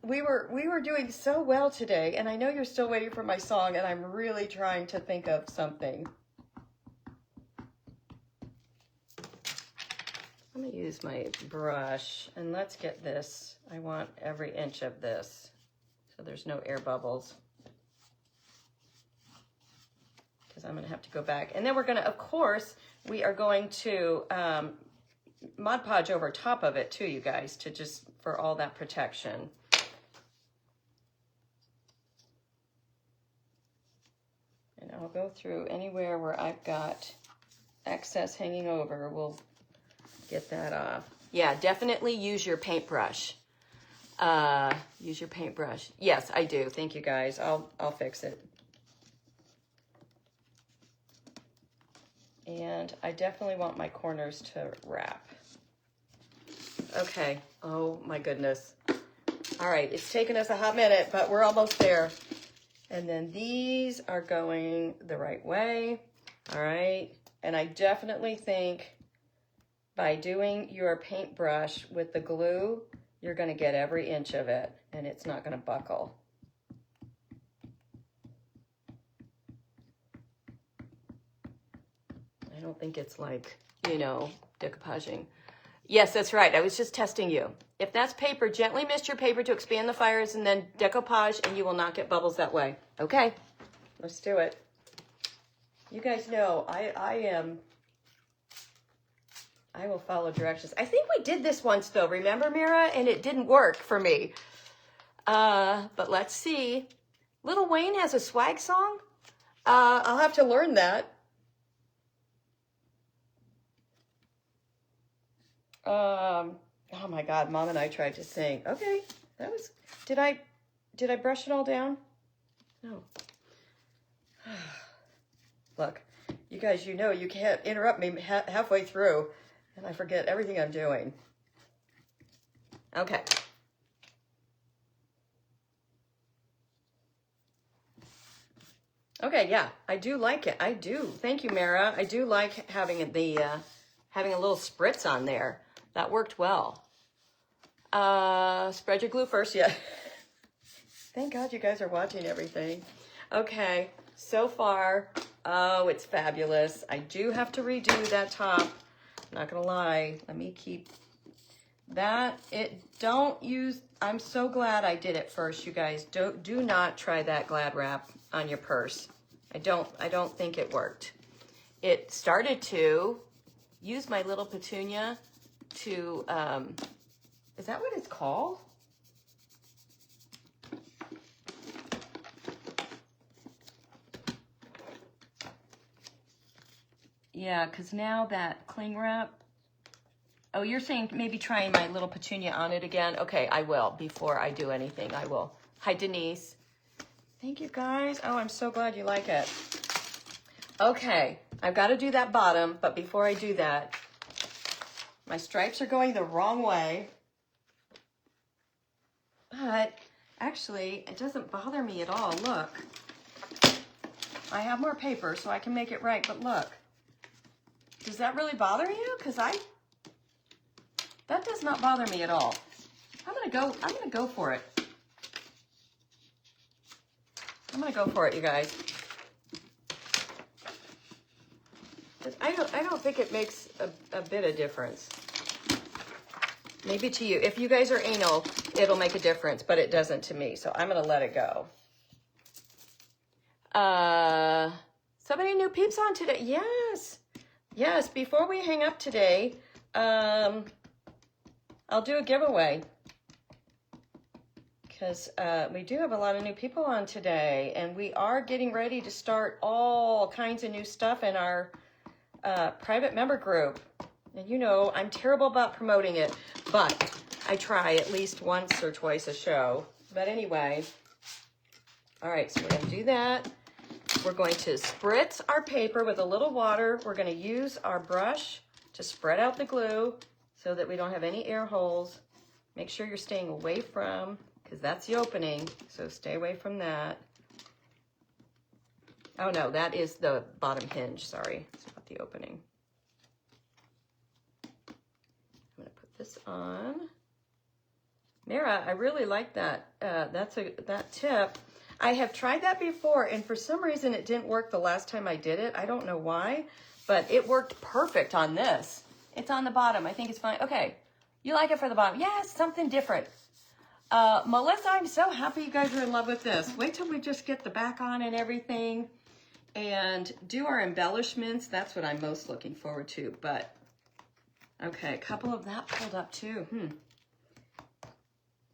We were doing so well today, and I know you're still waiting for my song, and I'm really trying to think of something. I'm going to use my brush, and let's get this. I want every inch of this, so there's no air bubbles. Because I'm going to have to go back. And then we're going to, of course, we are going to Mod Podge over top of it too, you guys, to just for all that protection. And I'll go through anywhere where I've got excess hanging over. We'll get that off. Yeah, definitely use your paintbrush. Use your paintbrush. Yes, I do. Thank you, guys. I'll fix it. And I definitely want my corners to wrap. Okay. Oh my goodness. All right. It's taken us a hot minute, but we're almost there. And then these are going the right way. All right. And I definitely think by doing your paintbrush with the glue, you're going to get every inch of it and it's not going to buckle. I don't think it's like, you know, decoupaging. Yes, that's right. I was just testing you. If that's paper, gently mist your paper to expand the fibers and then decoupage and you will not get bubbles that way. Okay, let's do it. You guys know I will follow directions. I think we did this once though, remember Mira? And it didn't work for me. But let's see. Lil Wayne has a swag song? I'll have to learn that. Oh my God, Mom and I tried to sing. Okay, that was, did I brush it all down? No. Look, you guys, you know you can't interrupt me halfway through and I forget everything I'm doing. Okay. Okay, yeah, I do like it. I do. Thank you, Mara. I do like having having a little spritz on there. That worked well. Spread your glue first. Yeah. Thank God you guys are watching everything. Okay, so far, oh, it's fabulous. I do have to redo that top. Not gonna lie. Let me keep that. I'm so glad I did it first, you guys. Do not try that Glad wrap on your purse. I don't think it worked. It started to use my little petunia to, is that what it's called? Yeah, because now that cling wrap, oh, you're saying maybe trying my little petunia on it again? Okay, I will. Before I do anything, I will. Hi, Denise. Thank you, guys. Oh, I'm so glad you like it. Okay, I've got to do that bottom, but before I do that, my stripes are going the wrong way. But actually, it doesn't bother me at all. Look. I have more paper, so I can make it right, but look. Does that really bother you? Because that does not bother me at all. I'm gonna go for it. I'm gonna go for it, you guys. I don't think it makes a bit of difference. Maybe to you. If you guys are anal, it'll make a difference, but it doesn't to me, so I'm gonna let it go. So many new peeps on today. Yes. Yes, before we hang up today, I'll do a giveaway. Because we do have a lot of new people on today, and we are getting ready to start all kinds of new stuff in our private member group. And you know, I'm terrible about promoting it, but I try at least once or twice a show. But anyway, all right, so we're going to do that. We're going to spritz our paper with a little water. We're going to use our brush to spread out the glue so that we don't have any air holes. Make sure you're staying away from, because that's the opening, so stay away from that. Oh no, that is the bottom hinge, sorry. It's not the opening. I'm going to put this on. Mara, I really like that. That tip. I have tried that before, and for some reason it didn't work the last time I did it. I don't know why, but it worked perfect on this. It's on the bottom. I think it's fine. Okay, you like it for the bottom. Yes, something different. Melissa, I'm so happy you guys are in love with this. Wait till we just get the back on and everything and do our embellishments. That's what I'm most looking forward to, but okay, a couple of that pulled up too.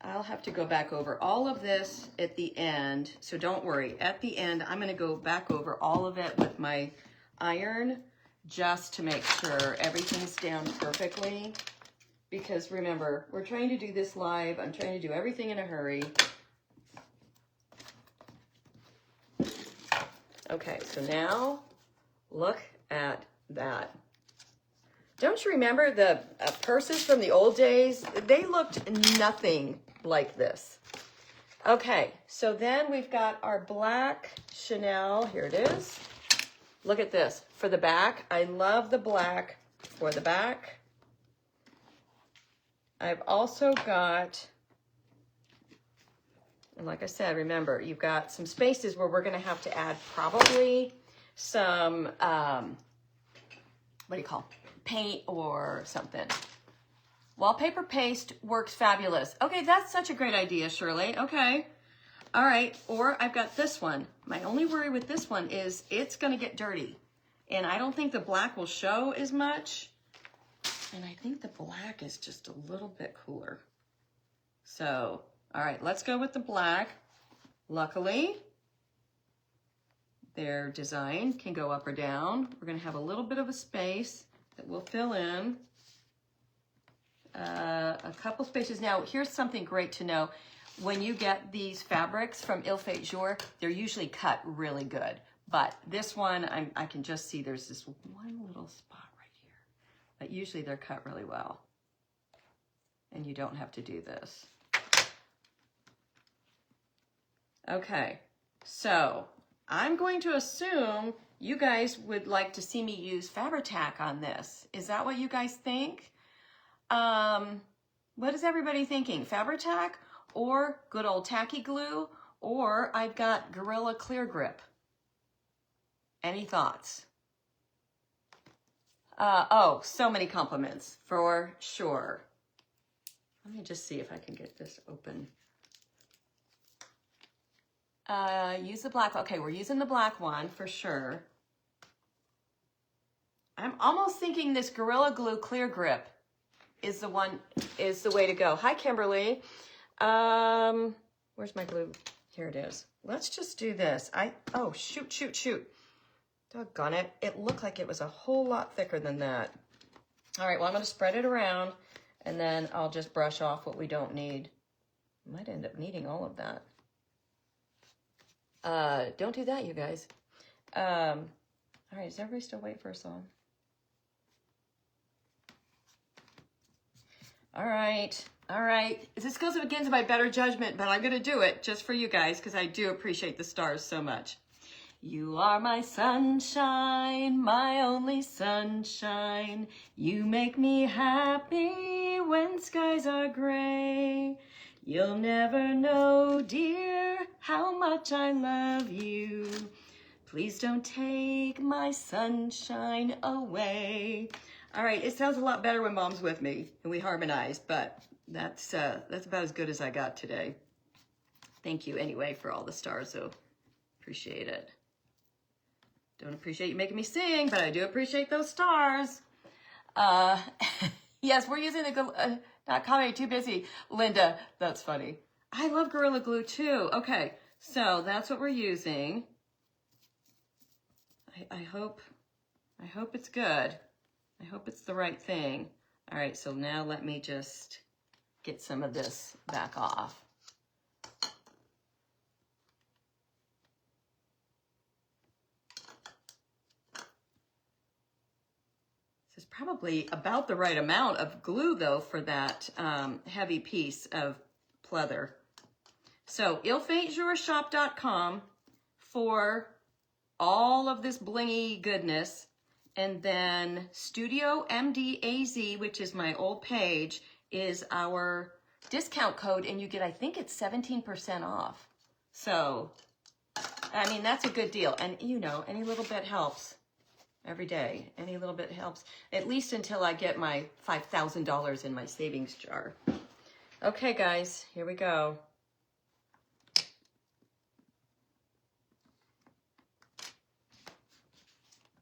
I'll have to go back over all of this at the end, so don't worry. At the end, I'm gonna go back over all of it with my iron just to make sure everything's down perfectly. Because remember, we're trying to do this live. I'm trying to do everything in a hurry. Okay, so now look at that. Don't you remember the purses from the old days? They looked nothing like this. Okay, so then we've got our black Chanel. Here it is. Look at this. For the back, I love the black for the back. I've also got, and like I said, remember, you've got some spaces where we're going to have to add probably some, what do you call, paint or something. Wallpaper paste works fabulous. Okay, that's such a great idea, Shirley. Okay. All right, or I've got this one. My only worry with this one is it's going to get dirty. And I don't think the black will show as much. And I think the black is just a little bit cooler. So, all right, let's go with the black. Luckily, their design can go up or down. We're going to have a little bit of a space that we'll fill in. A couple spaces. Now, here's something great to know. When you get these fabrics from Il Fait Jour, they're usually cut really good. But this one, I can just see there's this one little spot right here. But usually they're cut really well. And you don't have to do this. Okay, so I'm going to assume you guys would like to see me use Fabri-Tac on this. Is that what you guys think? What is everybody thinking? Fabri-Tac or good old tacky glue, or I've got Gorilla Clear Grip? Any thoughts? Oh, so many compliments, for sure. Let me just see if I can get this open. Use the black. Okay, we're using the black one for sure. I'm almost thinking this Gorilla Glue Clear Grip is the way to go. Hi, Kimberly. Where's my glue? Here it is. Let's just do this. Oh, shoot. Doggone it. It looked like it was a whole lot thicker than that. All right, well, I'm going to spread it around, and then I'll just brush off what we don't need. Might end up needing all of that. Don't do that, you guys. All right, is everybody still waiting for a song? All right. This goes against my better judgment, but I'm going to do it just for you guys because I do appreciate the stars so much. You are my sunshine, my only sunshine. You make me happy when skies are gray. You'll never know, dear, how much I love you. Please don't take my sunshine away. All right, it sounds a lot better when Mom's with me and we harmonize, but that's about as good as I got today. Thank you anyway for all the stars, though. Appreciate it. Don't appreciate you making me sing, but I do appreciate those stars. Yes, we're using the not commenting, too busy. Linda, that's funny. I love Gorilla Glue too. Okay, so that's what we're using. I hope it's good. I hope it's the right thing. All right, so now let me just get some of this back off. This is probably about the right amount of glue, though, for that heavy piece of pleather. So, ilfaintjourshop.com for all of this blingy goodness. And then Studio MDAZ, which is my old page, is our discount code. And you get, I think it's 17% off. So, I mean, that's a good deal. And, you know, any little bit helps. Every day. Any little bit helps. At least until I get my $5,000 in my savings jar. Okay, guys, here we go.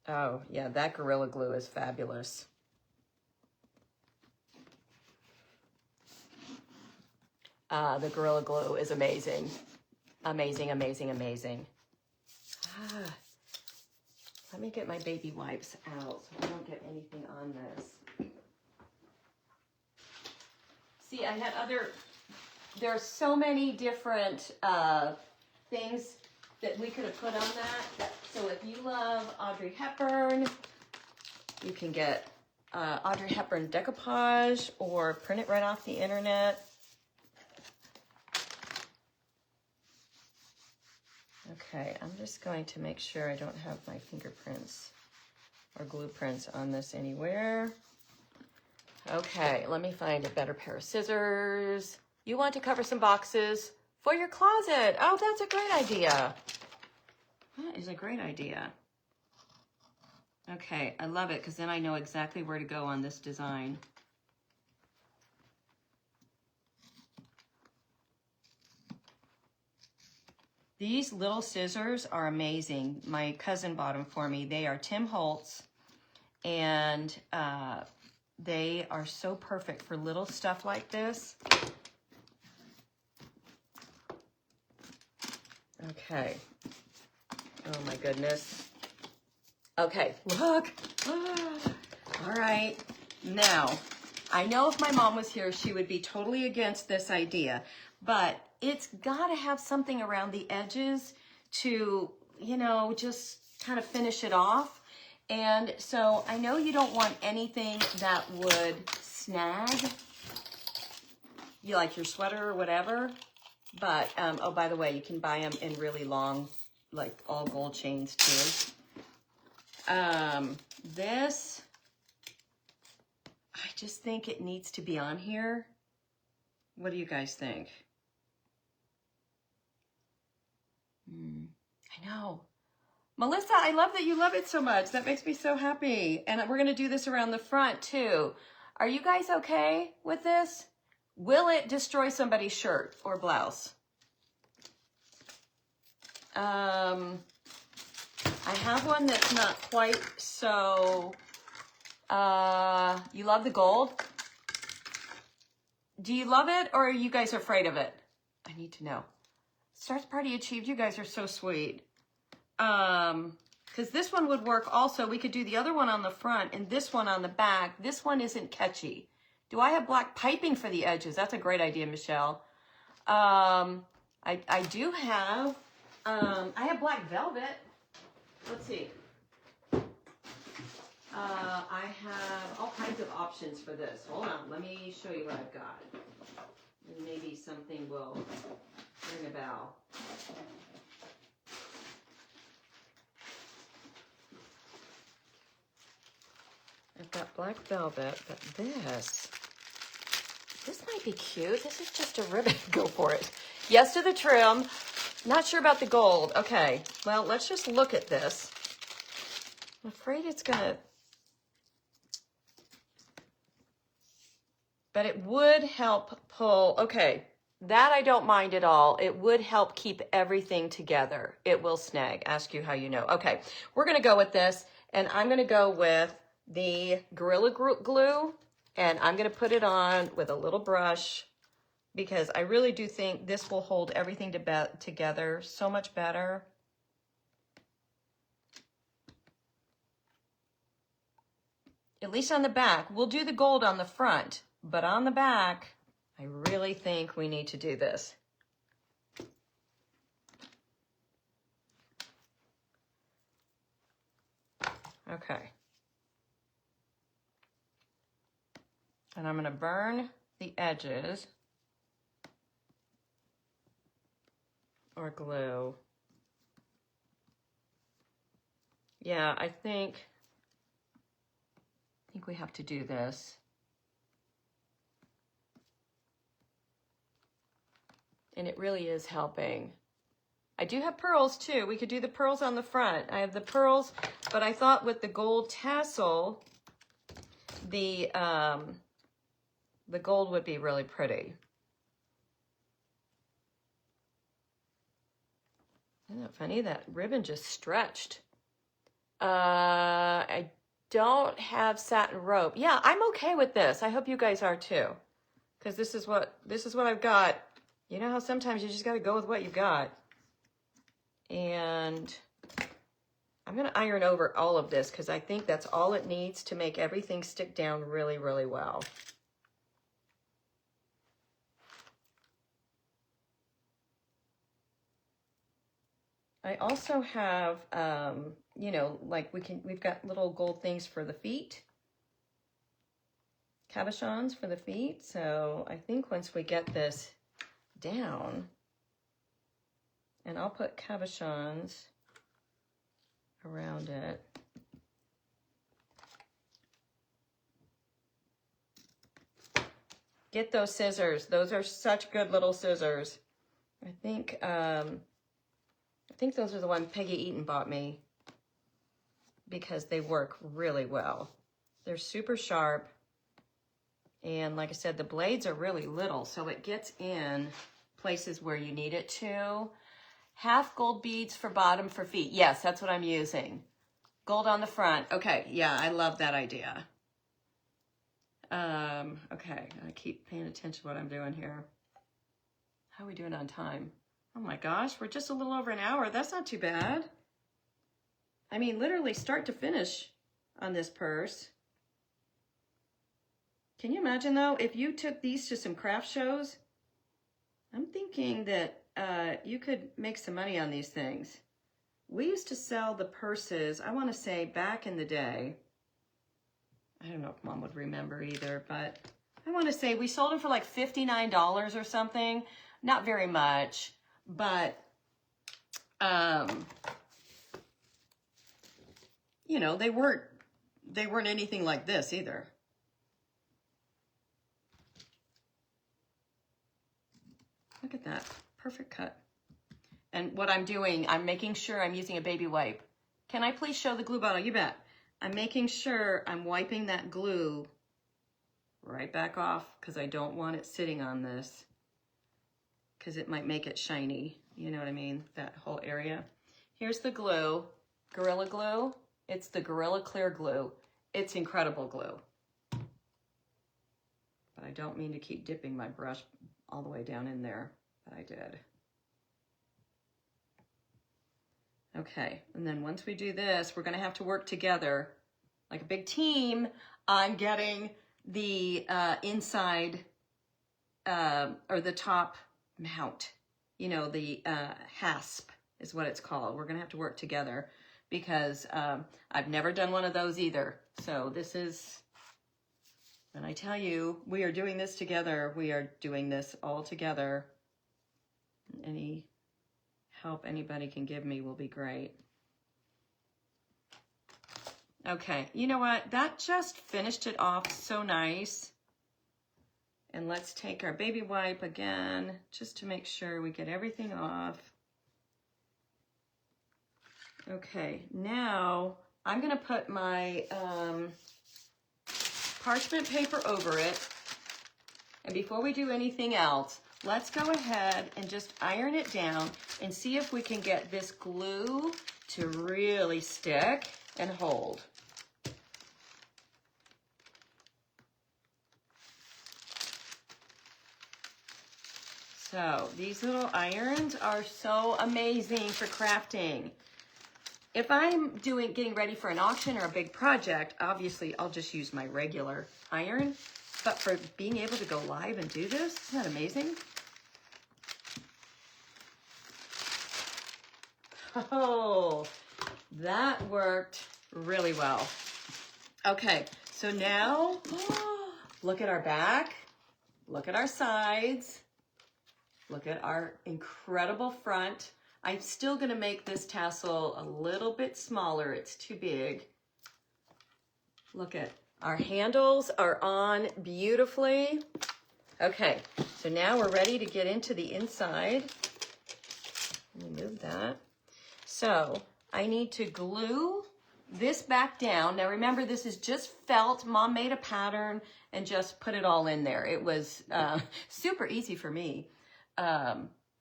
Oh, yeah, that Gorilla Glue is fabulous. The Gorilla Glue is amazing. Amazing, amazing, amazing. Let me get my baby wipes out so I don't get anything on this. See, I had there are so many different things that we could have put on that. So if you love Audrey Hepburn, you can get Audrey Hepburn decoupage or print it right off the internet. Okay, I'm just going to make sure I don't have my fingerprints or glue prints on this anywhere. Okay, let me find a better pair of scissors. You want to cover some boxes for your closet. Oh, that's a great idea. That is a great idea. Okay, I love it because then I know exactly where to go on this design. These little scissors are amazing. My cousin bought them for me. They are Tim Holtz, and they are so perfect for little stuff like this. Okay. Oh my goodness. Okay, look. All right. Now, I know if my mom was here, she would be totally against this idea, but it's got to have something around the edges to, you know, just kind of finish it off. And so I know you don't want anything that would snag, you like your sweater or whatever. But, oh, by the way, you can buy them in really long like all gold chains too. This, I just think it needs to be on here. What do you guys think? I know. Melissa, I love that you love it so much. That makes me so happy. And we're going to do this around the front too. Are you guys okay with this? Will it destroy somebody's shirt or blouse? I have one that's not quite so, you love the gold? Do you love it or are you guys afraid of it? I need to know. Stars party achieved. You guys are so sweet. Because this one would work also. We could do the other one on the front and this one on the back. This one isn't catchy. Do I have black piping for the edges? That's a great idea, Michelle. I do have, I have black velvet. Let's see. I have all kinds of options for this. Hold on, let me show you what I've got. And maybe something will ring a bell. I've got black velvet, but this might be cute. This is just a ribbon. Go for it. Yes to the trim. Not sure about the gold. Okay, well, let's just look at this. I'm afraid it's gonna, but it would help pull. Okay, that I don't mind at all. It would help keep everything together. It will snag. Ask you how you know. Okay, we're gonna go with this, and I'm gonna go with the Gorilla Glue, and I'm gonna put it on with a little brush because I really do think this will hold everything together so much better. At least on the back. We'll do the gold on the front, but on the back, I really think we need to do this. Okay. And I'm going to burn the edges or glue. Yeah, I think we have to do this. And it really is helping. I do have pearls too. We could do the pearls on the front. I have the pearls, but I thought with the gold tassel, the gold would be really pretty. Isn't that funny? That ribbon just stretched. I don't have satin rope. Yeah, I'm okay with this. I hope you guys are too. Because this is what I've got. You know how sometimes you just got to go with what you got. And I'm going to iron over all of this because I think that's all it needs to make everything stick down really, really well. I also have, you know, like we've got little gold things for the feet. Cabochons for the feet. So I think once we get this down, and I'll put cabochons around it. Get those scissors. Those are such good little scissors. I think those are the ones Peggy Eaton bought me because they work really well. They're super sharp. And like I said, the blades are really little, so it gets in places where you need it to. Half gold beads for bottom for feet. Yes, that's what I'm using. Gold on the front. Okay, yeah, I love that idea. Okay, I keep paying attention to what I'm doing here. How are we doing on time? Oh my gosh, we're just a little over an hour. That's not too bad. I mean, literally start to finish on this purse. Can you imagine though, if you took these to some craft shows? I'm thinking that you could make some money on these things. We used to sell the purses, I want to say back in the day. I don't know if Mom would remember either, but I want to say we sold them for like $59 or something. Not very much, but you know, they weren't anything like this either. Look at that, perfect cut. And what I'm doing, I'm making sure I'm using a baby wipe. Can I please show the glue bottle? You bet. I'm making sure I'm wiping that glue right back off because I don't want it sitting on this because it might make it shiny. You know what I mean? That whole area. Here's the glue, Gorilla Glue. It's the Gorilla Clear Glue. It's incredible glue. But I don't mean to keep dipping my brush all the way down in there, but I did. Okay, and then once we do this, we're gonna have to work together like a big team on getting the inside or the top mount. You know, the hasp is what it's called. We're gonna have to work together because I've never done one of those either. So this is, and I tell you, we are doing this together. We are doing this all together. Any help anybody can give me will be great. Okay, you know what? That just finished it off so nice. And let's take our baby wipe again, just to make sure we get everything off. Okay, now I'm gonna put my parchment paper over it. And before we do anything else, let's go ahead and just iron it down and see if we can get this glue to really stick and hold. So these little irons are so amazing for crafting. If I'm getting ready for an auction or a big project, obviously I'll just use my regular iron. But for being able to go live and do this, isn't that amazing? Oh, that worked really well. Okay, so now look at our back, look at our sides, look at our incredible front. I'm still gonna make this tassel a little bit smaller. It's too big. Look at our handles are on beautifully. Okay, so now we're ready to get into the inside. Let me move that. So I need to glue this back down. Now remember, this is just felt. Mom made a pattern and just put it all in there. It was super easy for me.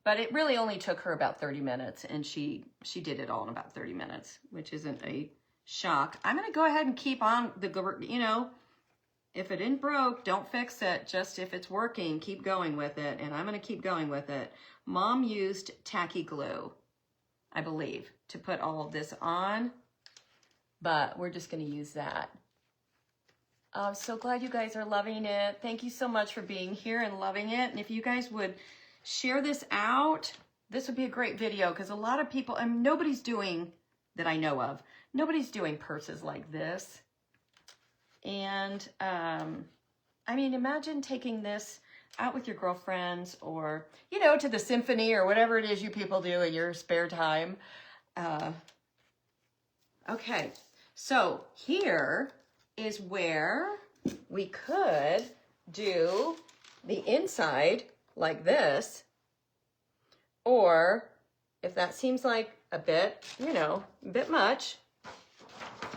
But it really only took her about 30 minutes, and she did it all in about 30 minutes, which isn't a shock. I'm gonna go ahead and keep on the, you know, if it isn't broke, don't fix it. Just if it's working, keep going with it, and I'm gonna keep going with it. Mom used tacky glue, I believe, to put all of this on, but we're just gonna use that. I'm so glad you guys are loving it. Thank you so much for being here and loving it. And if you guys would share this out, this would be a great video, because a lot of people, and nobody's doing, that I know of, nobody's doing purses like this. And I mean, imagine taking this out with your girlfriends, or, you know, to the symphony, or whatever it is you people do in your spare time. Okay, so here is where we could do the inside like this, or if that seems like a bit, you know, a bit much.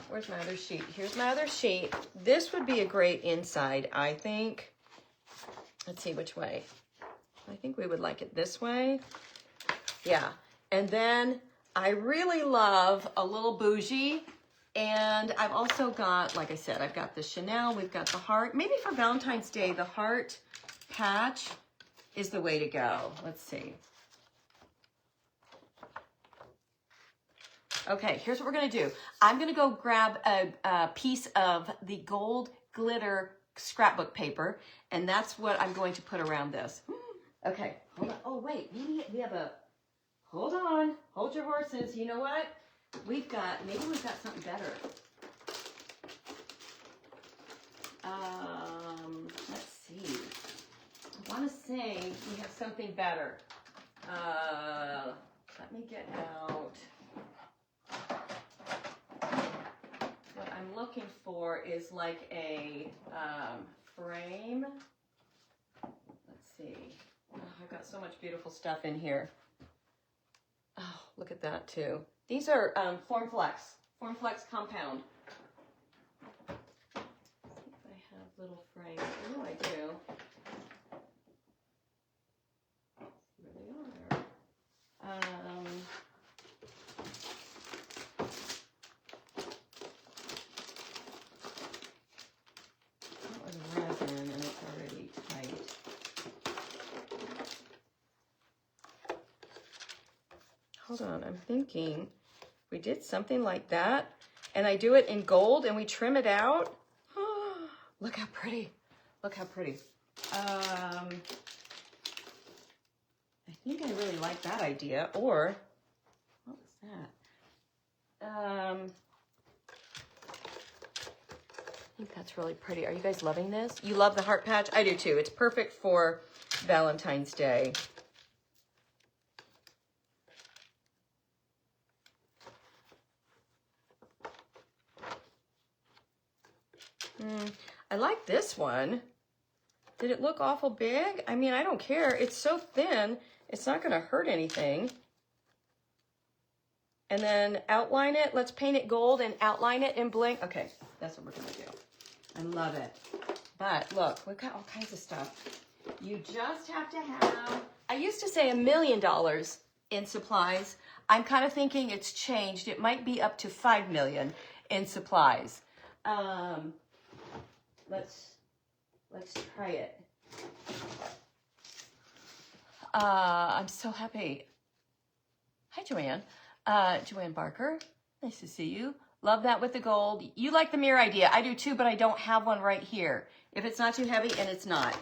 Where's my other sheet? Here's my other sheet. This would be a great inside, I think. Let's see which way. I think we would like it this way. Yeah. And then I really love a little bougie. And I've also got, like I said, I've got the Chanel. We've got the heart. Maybe for Valentine's Day, the heart patch is the way to go. Let's see. Okay, here's what we're gonna do. I'm gonna go grab a piece of the gold glitter scrapbook paper, and that's what I'm going to put around this. Okay, hold on. Oh wait, we have a, hold on, hold your horses. You know what? Maybe we've got something better. Let's see. I wanna say we have something better. let me get out. What I'm looking for is like a frame. Let's see. Oh, I've got so much beautiful stuff in here. Oh, look at that too. These are Formflex compound. Let's see if I have little frames. I know I do. Let's see where they are. That was resin and it's already tight. Hold on, I'm thinking we did something like that and I do it in gold and we trim it out. Look how pretty. Look how pretty. I think I really like that idea. Or, what was that? I think that's really pretty. Are you guys loving this? You love the heart patch? I do too. It's perfect for Valentine's Day. I like this one. Did it look awful big? I mean, I don't care. It's so thin, it's not going to hurt anything. And then outline it. Let's paint it gold and outline it in bling. Okay, that's what we're going to do. I love it. But look, we've got all kinds of stuff. You just have to have, I used to say $1 million in supplies. I'm kind of thinking it's changed. It might be up to 5 million in supplies. Let's try it. I'm so happy. Hi, Joanne. Joanne Barker. Nice to see you. Love that with the gold. You like the mirror idea. I do too, but I don't have one right here. If it's not too heavy, and it's not.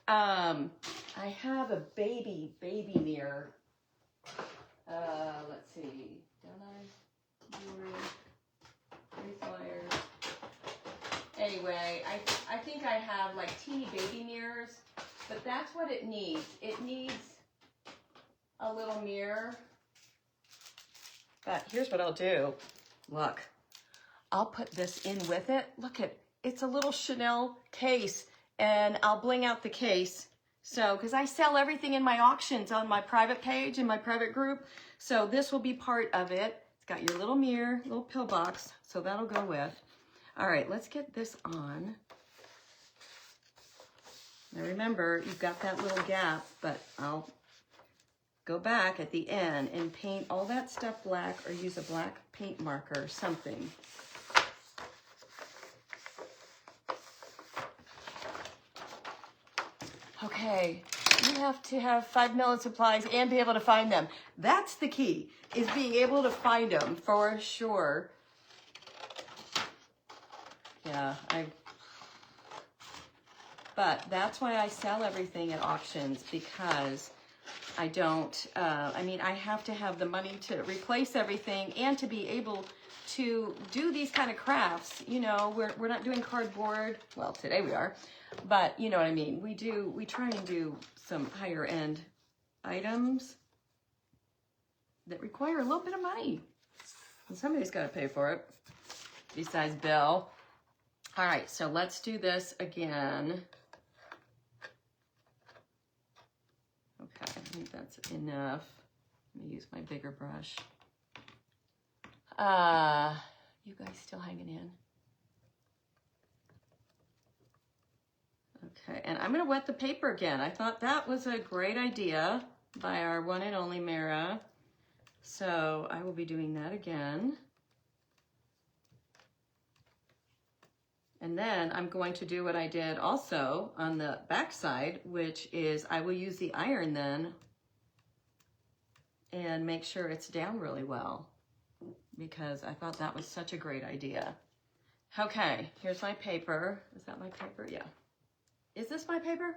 I have a baby mirror. Let's see. Don't I? Jewelry. 3 flyers. Anyway, I think I have like teeny baby mirrors, but that's what it needs. It needs a little mirror. But here's what I'll do. Look, I'll put this in with it. Look at, it's a little Chanel case, and I'll bling out the case. So, because I sell everything in my auctions on my private page, in my private group. So this will be part of it. It's got your little mirror, little pill box, so that'll go with. All right, let's get this on. Now remember, you've got that little gap, but I'll go back at the end and paint all that stuff black or use a black paint marker or something. Okay, you have to have 5 million supplies and be able to find them. That's the key, is being able to find them for sure. Yeah, but that's why I sell everything at auctions, because I don't, I mean, I have to have the money to replace everything and to be able to do these kind of crafts. You know, we're not doing cardboard. Well, today we are, but you know what I mean. We try and do some higher end items that require a little bit of money. And somebody's got to pay for it besides Bill. All right, so let's do this again. Okay, I think that's enough. Let me use my bigger brush. You guys still hanging in? Okay, and I'm gonna wet the paper again. I thought that was a great idea by our one and only Mara. So I will be doing that again. And then I'm going to do what I did also on the back side, which is I will use the iron then and make sure it's down really well, because I thought that was such a great idea. Okay, here's my paper. Is that my paper? Yeah. Is this my paper?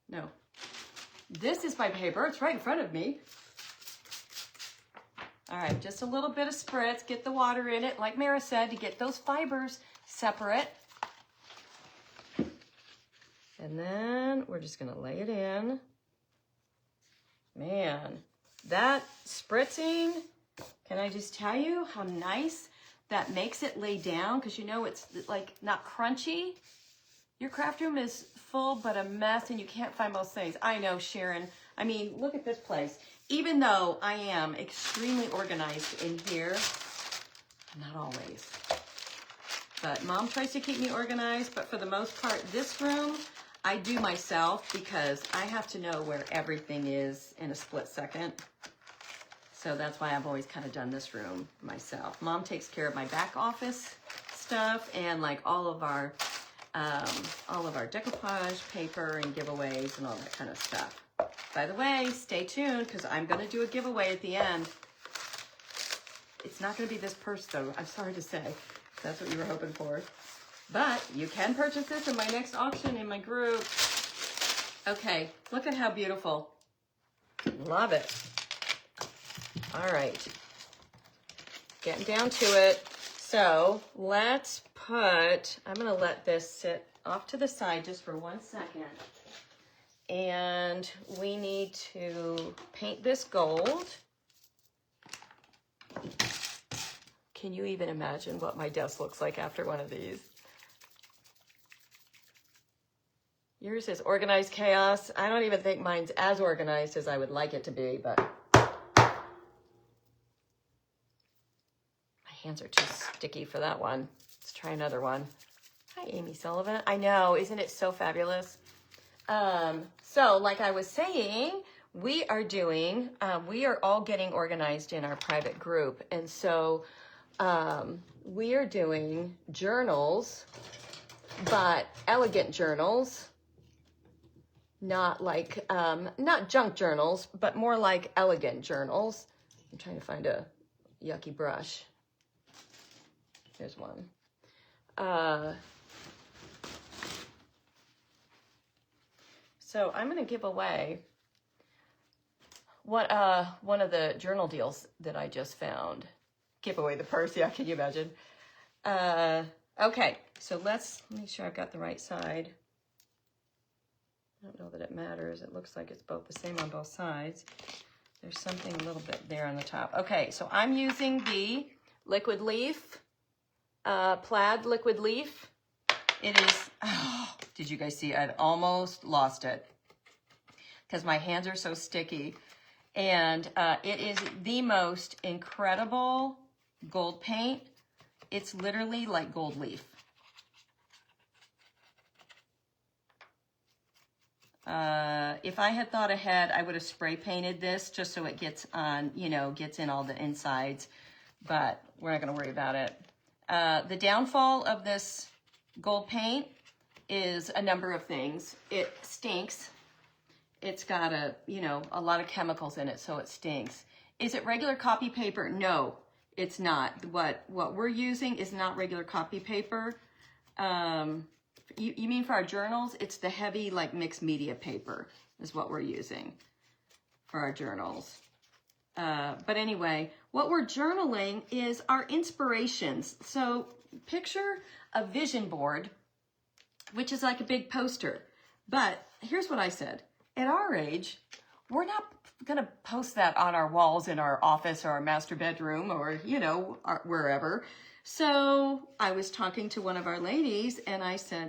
No. This is my paper. It's right in front of me. All right, just a little bit of spritz, get the water in it, like Mara said, to get those fibers separate. And then we're just gonna lay it in. Man, that spritzing, can I just tell you how nice that makes it lay down? Because you know it's like not crunchy. Your craft room is full but a mess and you can't find most things. I know, Sharon. I mean, look at this place. Even though I am extremely organized in here, not always. But Mom tries to keep me organized, but for the most part, this room I do myself because I have to know where everything is in a split second. So that's why I've always kind of done this room myself. Mom takes care of my back office stuff and like all of our decoupage paper and giveaways and all that kind of stuff. By the way, stay tuned because I'm going to do a giveaway at the end. It's not going to be this purse though. I'm sorry to say. That's what you were hoping for. But you can purchase this in my next auction in my group. Okay, look at how beautiful. Love it. All right. Getting down to it. So let's put, I'm going to let this sit off to the side just for 1 second. And we need to paint this gold. Can you even imagine what my desk looks like after one of these? Yours is organized chaos. I don't even think mine's as organized as I would like it to be, but my hands are too sticky for that one. Let's try another one. Hi, Amy Sullivan. I know, isn't it so fabulous? So like I was saying, we are all getting organized in our private group. And so we are doing journals, but elegant journals, not like, not junk journals, but more like elegant journals. I'm trying to find a yucky brush. Here's one. So I'm going to give away one of the journal deals that I just found. Give away the purse, yeah, can you imagine? Okay, so let's make sure I've got the right side. I don't know that it matters. It looks like it's both the same on both sides. There's something a little bit there on the top. Okay, so I'm using the liquid leaf, plaid liquid leaf. It is, oh, did you guys see? I'd almost lost it because my hands are so sticky. And it is the most incredible gold paint. It's literally like gold leaf. If I had thought ahead, I would have spray painted this just so it gets on, you know, gets in all the insides, but we're not going to worry about it. The downfall of this gold paint is a number of things. It stinks. It's got a lot of chemicals in it, so it stinks. Is it regular copy paper? No, it's not. What we're using is not regular copy paper. You mean for our journals? It's the heavy, like, mixed media paper is what we're using for our journals. But anyway, what we're journaling is our inspirations. So picture a vision board, which is like a big poster. But here's what I said. At our age, we're not going to post that on our walls in our office or our master bedroom or, wherever. So I was talking to one of our ladies and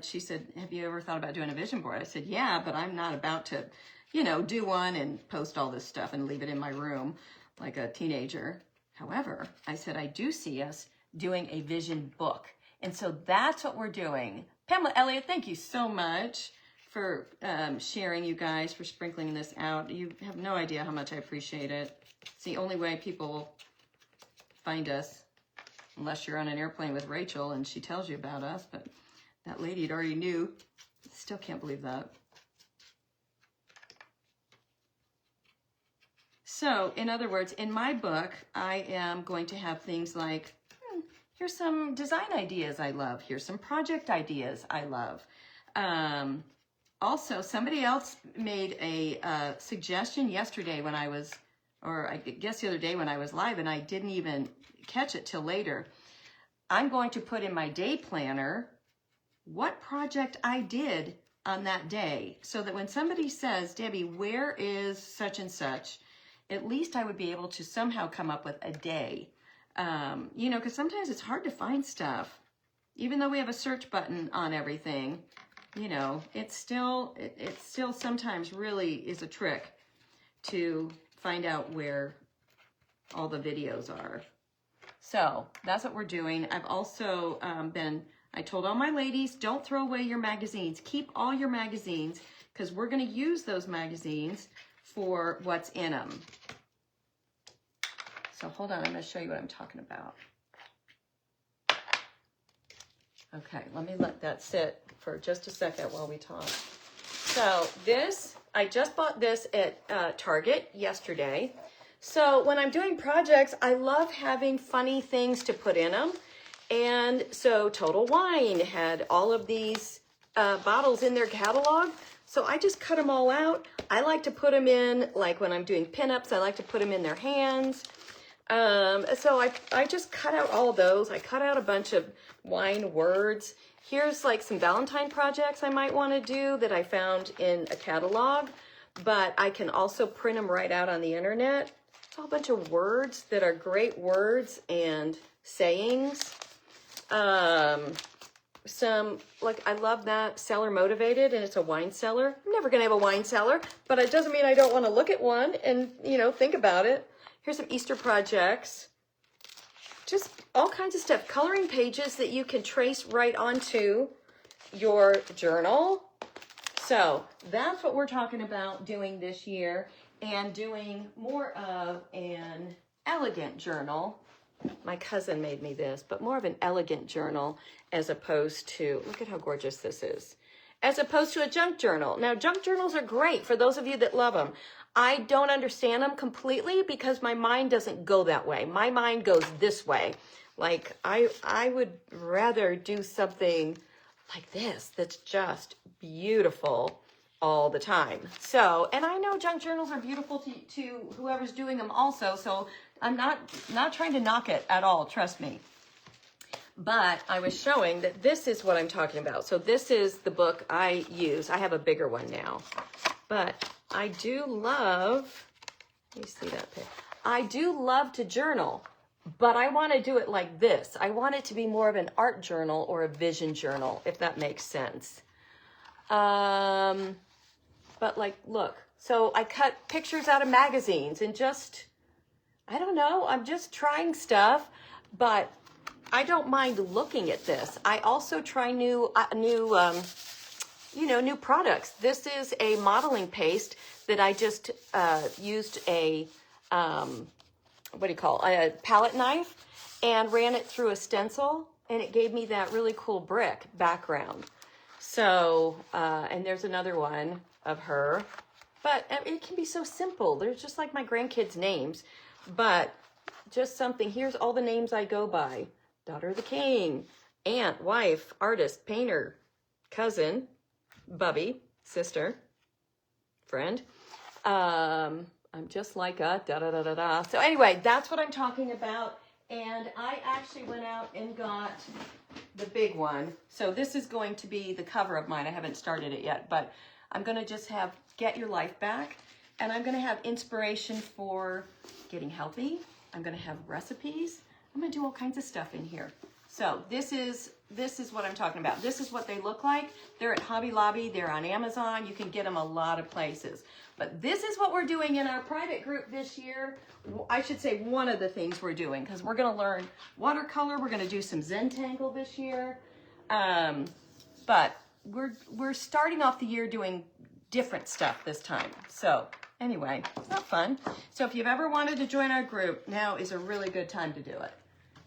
she said, have you ever thought about doing a vision board? I said, yeah, but I'm not about to, do one and post all this stuff and leave it in my room like a teenager. However, I said, I do see us doing a vision book. And so that's what we're doing. Pamela Elliott, thank you so much for sharing, you guys, for sprinkling this out. You have no idea how much I appreciate it. It's the only way people find us, unless you're on an airplane with Rachel and she tells you about us, but that lady had already knew. Still can't believe that. So, in other words, in my book, I am going to have things like, here's some design ideas I love. Here's some project ideas I love. Also, somebody else made a suggestion yesterday when I was, or I guess the other day when I was live, and I didn't even catch it till later. I'm going to put in my day planner what project I did on that day, so that when somebody says, Debbie, where is such and such, at least I would be able to somehow come up with a day. You know, because sometimes it's hard to find stuff. Even though we have a search button on everything, you know, it still sometimes really is a trick to find out where all the videos are. So that's what we're doing. I've also I told all my ladies, don't throw away your magazines. Keep all your magazines, because we're going to use those magazines for what's in them. So hold on, I'm going to show you what I'm talking about. Okay, let me let that sit for just a second while we talk. So this, I just bought this at Target yesterday. So when I'm doing projects, I love having funny things to put in them. And so Total Wine had all of these bottles in their catalog. So I just cut them all out. I like to put them in, like when I'm doing pinups, I like to put them in their hands. So I just cut out all of those. I cut out a bunch of wine words. Here's like some Valentine projects I might want to do that I found in a catalog, but I can also print them right out on the internet. It's all a bunch of words that are great words and sayings. Some, like, I love that Cellar Motivated, and it's a wine cellar. I'm never going to have a wine cellar, but it doesn't mean I don't want to look at one and, you know, think about it. Here's some Easter projects. Just all kinds of stuff. Coloring pages that you can trace right onto your journal. So that's what we're talking about doing this year, and doing more of an elegant journal. My cousin made me this, but more of an elegant journal as opposed to, look at how gorgeous this is, as opposed to a junk journal. Now, junk journals are great for those of you that love them. I don't understand them completely because my mind doesn't go that way. My mind goes this way. Like, I would rather do something like this that's just beautiful all the time. So, and I know junk journals are beautiful to whoever's doing them also, so I'm not trying to knock it at all, trust me. But I was showing that this is what I'm talking about. So this is the book I use. I have a bigger one now. But I do love, let me see that pic. I do love to journal, but I want to do it like this. I want it to be more of an art journal or a vision journal, if that makes sense. But like, look, so I cut pictures out of magazines and just, I don't know, I'm just trying stuff, but I don't mind looking at this. I also try new products. This is a modeling paste that I just used a, a palette knife and ran it through a stencil, and it gave me that really cool brick background. So, and there's another one of her, but it can be so simple. They're just like my grandkids' names, but just something. Here's all the names I go by. Daughter of the King, aunt, wife, artist, painter, cousin, bubby, sister, friend. I'm just like a da-da-da-da-da. So anyway, that's what I'm talking about. And I actually went out and got the big one. So this is going to be the cover of mine. I haven't started it yet, but I'm going to just have Get Your Life Back. And I'm going to have inspiration for getting healthy. I'm going to have recipes. I'm going to do all kinds of stuff in here. So this is what I'm talking about. This is what they look like. They're at Hobby Lobby. They're on Amazon. You can get them a lot of places. But this is what we're doing in our private group this year. I should say one of the things we're doing, because we're going to learn watercolor. We're going to do some Zentangle this year. But we're starting off the year doing different stuff this time. So anyway, it's not fun. So if you've ever wanted to join our group, now is a really good time to do it,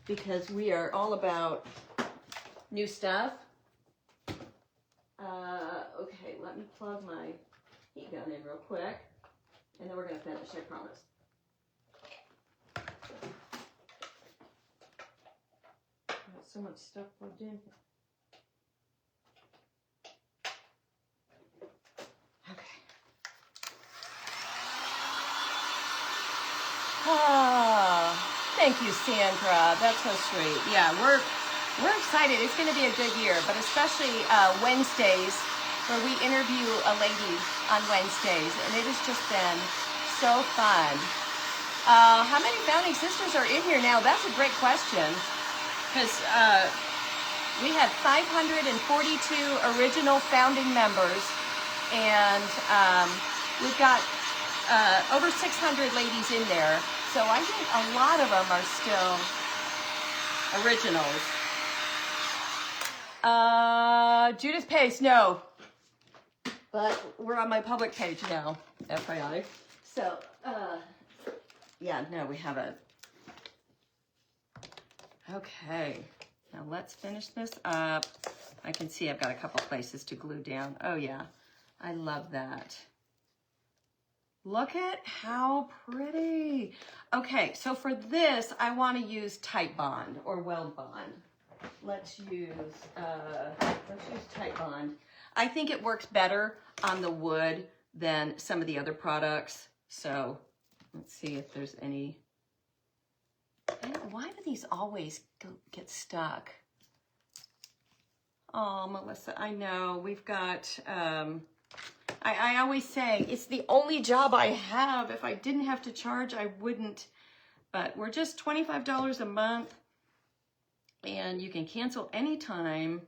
because we are all about new stuff. Okay, let me plug my heat gun in real quick, and then we're going to finish, I promise. Got so much stuff plugged in. Okay. Thank you, Sandra. That's so sweet. Yeah, we're excited. It's going to be a good year, but especially Wednesdays where we interview a lady on Wednesdays, and it has just been so fun. How many founding sisters are in here now? That's a great question, because we had 542 original founding members, and we've got over 600 ladies in there. So I think a lot of them are still originals. Judith Pace, no. But we're on my public page now, FYI. So, yeah, no, we haven't. Okay, now let's finish this up. I can see I've got a couple places to glue down. Oh yeah, I love that. Look at how pretty. Okay, so for this, I want to use tight bond or weld bond. Let's use tight bond. I think it works better on the wood than some of the other products. So let's see if there's any. Why do these always get stuck? Oh, Melissa, I know we've got. I always say it's the only job I have. If I didn't have to charge, I wouldn't. But we're just $25 a month, and you can cancel anytime.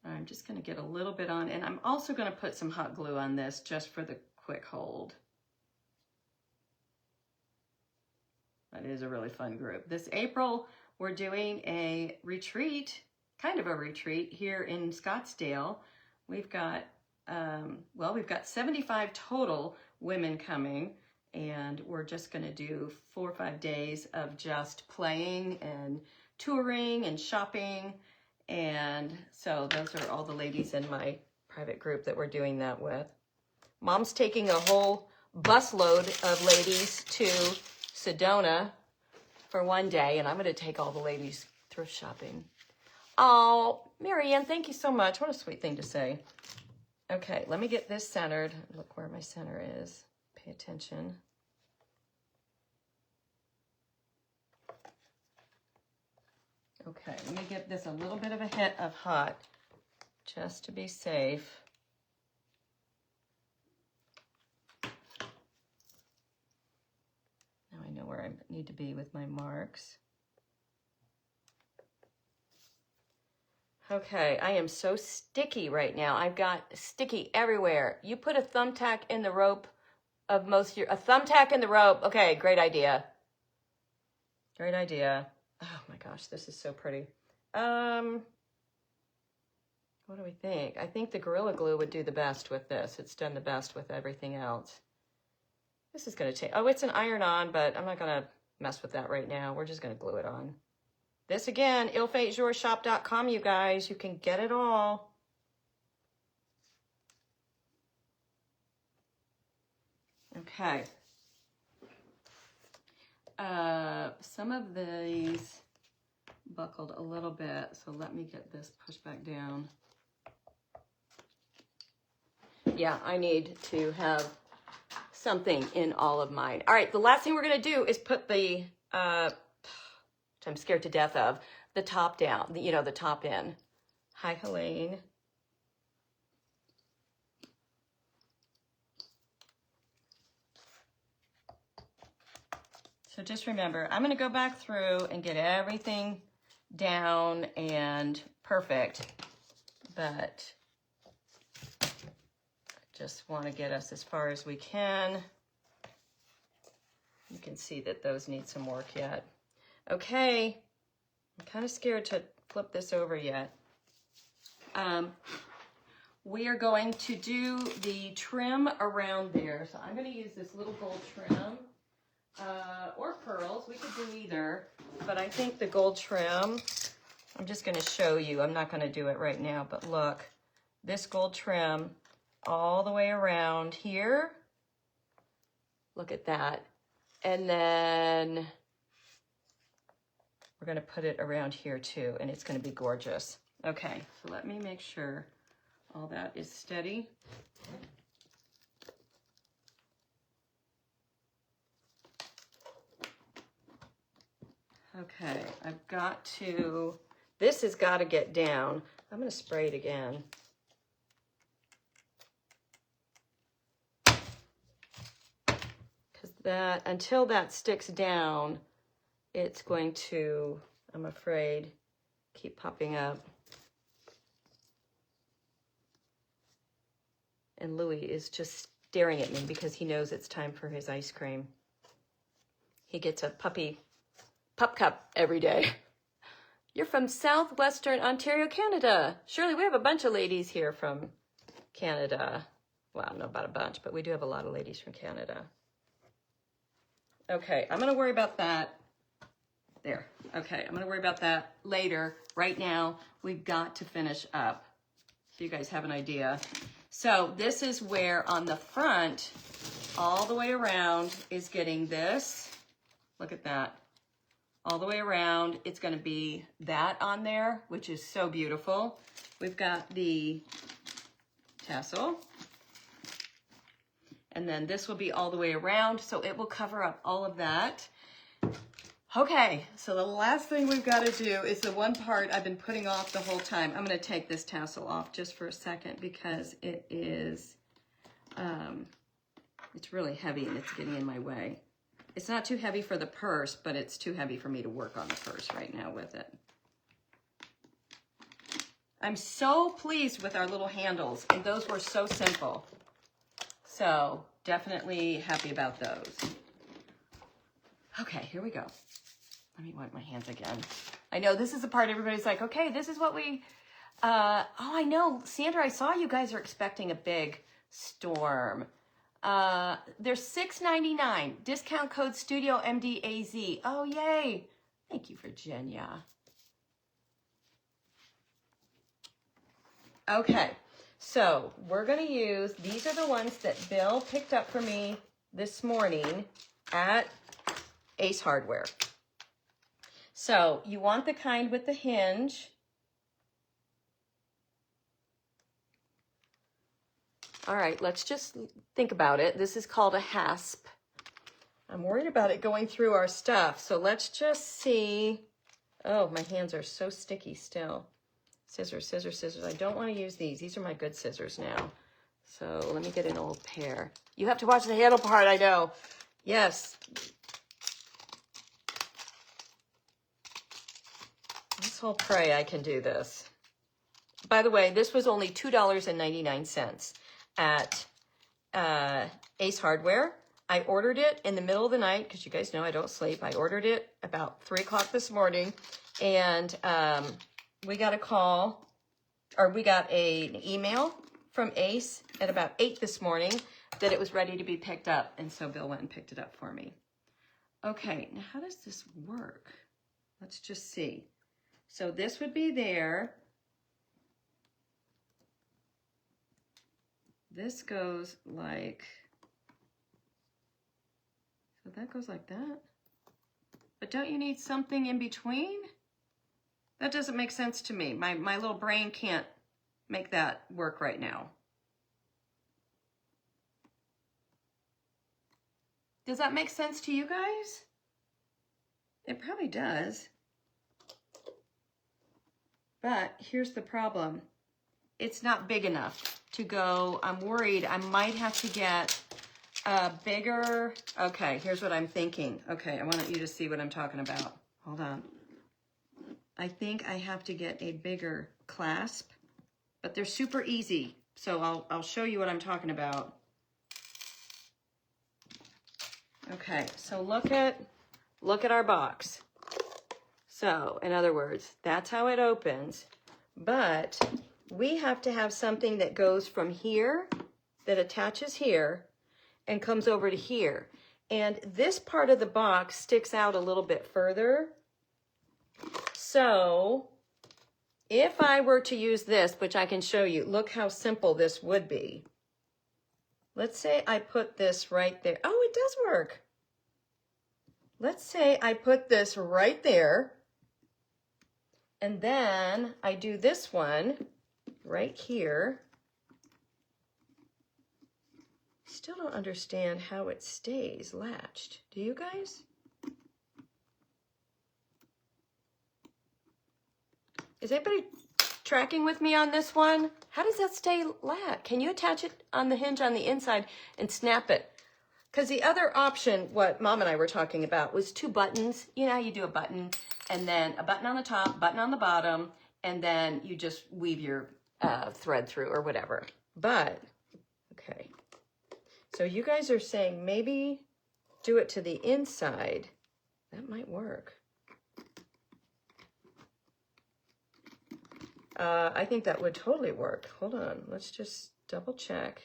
I'm just going to get a little bit on, and I'm also going to put some hot glue on this just for the quick hold. That is a really fun group. This April, we're doing a retreat, kind of a retreat here in Scottsdale. We've got, we've got 75 total women coming, and we're just going to do 4 or 5 days of just playing and touring and shopping. And so those are all the ladies in my private group that we're doing that with. Mom's taking a whole busload of ladies to Sedona for one day, and I'm going to take all the ladies thrift shopping. Oh, Marianne, thank you so much. What a sweet thing to say. Okay, let me get this centered. Look where my center is. Pay attention. Okay, let me give this a little bit of a hit of hot, just to be safe. Now I know where I need to be with my marks. Okay, I am so sticky right now. I've got sticky everywhere. You put a thumbtack in the rope of most of your, a thumbtack in the rope. Okay, great idea. Great idea. Oh my gosh, this is so pretty. What do we think? I think the Gorilla Glue would do the best with this. It's done the best with everything else. This is gonna take, oh, it's an iron-on, but I'm not gonna mess with that right now. We're just gonna glue it on. This again, ilfaitejoursshop.com, you guys. You can get it all. Okay. Some of these buckled a little bit, so let me get this pushed back down. Yeah, I need to have something in all of mine. All right, the last thing we're gonna do is put the, which I'm scared to death of, the top down, you know, the top in. Hi, Helene. So just remember, I'm gonna go back through and get everything down and perfect, but I just wanna get us as far as we can. You can see that those need some work yet. Okay, I'm kind of scared to flip this over yet. We are going to do the trim around there. So I'm going to use this little gold trim or pearls. We could do either, but I think the gold trim, I'm just going to show you. I'm not going to do it right now, but look, this gold trim all the way around here. Look at that. And then we're going to put it around here too, and it's going to be gorgeous. Okay, so let me make sure all that is steady. Okay, I've got to, this has got to get down. I'm going to spray it again. that until that sticks down, it's going to, I'm afraid, keep popping up. And Louis is just staring at me because he knows it's time for his ice cream. He gets a pup cup every day. You're from southwestern Ontario, Canada. Surely we have a bunch of ladies here from Canada. Well, I don't know about a bunch, but we do have a lot of ladies from Canada. Okay, I'm gonna worry about that. There, okay, I'm gonna worry about that later. Right now, we've got to finish up, so you guys have an idea. So this is where on the front, all the way around is getting this. Look at that. All the way around, it's gonna be that on there, which is so beautiful. We've got the tassel. And then this will be all the way around, so it will cover up all of that. Okay, so the last thing we've got to do is the one part I've been putting off the whole time. I'm going to take this tassel off just for a second because it is, it's really heavy and it's getting in my way. It's not too heavy for the purse, but it's too heavy for me to work on the purse right now with it. I'm so pleased with our little handles, and those were so simple. So definitely happy about those. Okay, here we go. Let me wipe my hands again. I know this is the part everybody's like, okay, this is what we, oh, I know, Sandra, I saw you guys are expecting a big storm. They're $6.99. Discount code Studio MDAZ. Oh, yay. Thank you, Virginia. Okay, so we're going to use, these are the ones that Bill picked up for me this morning at Ace Hardware. So you want the kind with the hinge. All right, let's just think about it. This is called a hasp. I'm worried about it going through our stuff. So let's just see. Oh, my hands are so sticky still. Scissors, scissors, scissors. I don't want to use these. These are my good scissors now. So let me get an old pair. You have to watch the handle part, I know. Yes. Let's all pray I can do this. By the way, this was only $2.99 at Ace Hardware. I ordered it in the middle of the night because you guys know I don't sleep. I ordered it about 3 o'clock this morning, and we got a call, or we got an email from Ace at about 8 this morning that it was ready to be picked up, and so Bill went and picked it up for me. Okay, now how does this work? Let's just see. So this would be there. This goes like, so that goes like that. But don't you need something in between? That doesn't make sense to me. My little brain can't make that work right now. Does that make sense to you guys? It probably does. But here's the problem. It's not big enough to go. I'm worried I might have to get a bigger. Okay, here's what I'm thinking. Okay, I want you to see what I'm talking about. Hold on. I think I have to get a bigger clasp, but they're super easy. So I'll show you what I'm talking about. Okay, so look at our box. So, in other words, that's how it opens, but we have to have something that goes from here, that attaches here, and comes over to here. And this part of the box sticks out a little bit further. So, if I were to use this, which I can show you, look how simple this would be. Let's say I put this right there. Oh, it does work. Let's say I put this right there. And then I do this one right here. Still don't understand how it stays latched. Do you guys? Is anybody tracking with me on this one? How does that stay latched? Can you attach it on the hinge on the inside and snap it? Because the other option, what Mom and I were talking about, was 2 buttons. You know how you do a button, and then a button on the top, button on the bottom, and then you just weave your thread through or whatever. But, okay. So you guys are saying maybe do it to the inside. That might work. I think that would totally work. Hold on, let's just double check.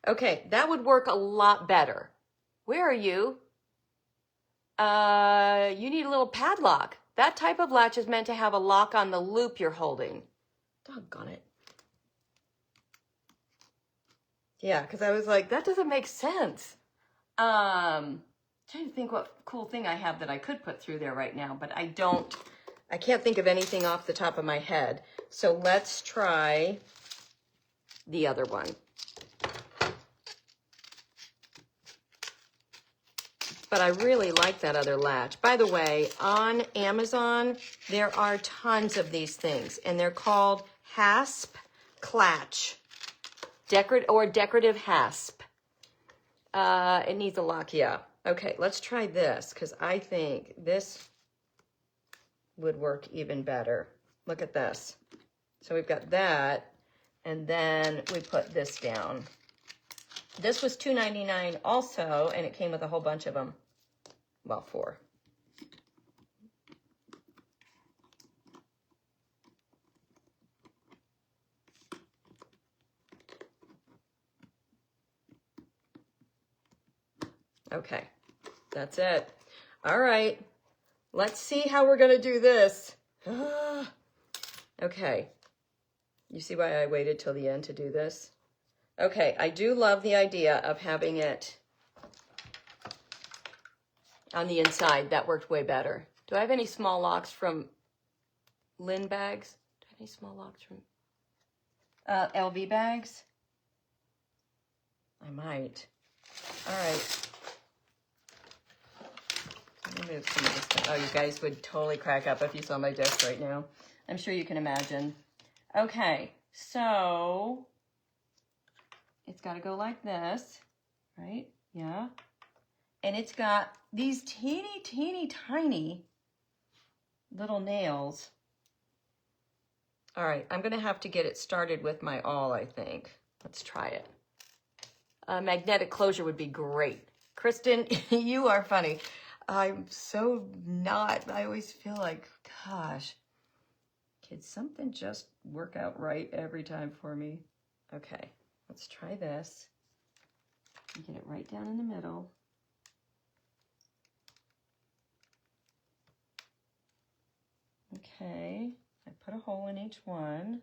Okay, that would work a lot better. Where are you? You need a little padlock. That type of latch is meant to have a lock on the loop you're holding. Doggone it. Yeah, because I was like, that doesn't make sense. Trying to think what cool thing I have that I could put through there right now, but I can't think of anything off the top of my head. So let's try the other one. But I really like that other latch. By the way, on Amazon, there are tons of these things, and they're called hasp clatch, decorative hasp. It needs a lock, yeah. Okay, let's try this, because I think this would work even better. Look at this. So we've got that, and then we put this down. This was $2.99 also, and it came with a whole bunch of them. Well, 4. Okay, that's it. All right, let's see how we're gonna do this. Okay, you see why I waited till the end to do this? Okay, I do love the idea of having it on the inside. That worked way better. Do I have any small locks from Lynn bags? Do I have any small locks from LV bags? I might. All right. Let me move some of this stuff. Oh, you guys would totally crack up if you saw my desk right now. I'm sure you can imagine. Okay, so it's got to go like this, right? Yeah. And it's got these teeny, teeny, tiny little nails. All right, I'm going to have to get it started with my awl, I think. Let's try it. Magnetic closure would be great. Kristen, you are funny. I'm so not. I always feel like, gosh, could something just work out right every time for me? Okay, let's try this. Get it right down in the middle. Okay, I put a hole in each one.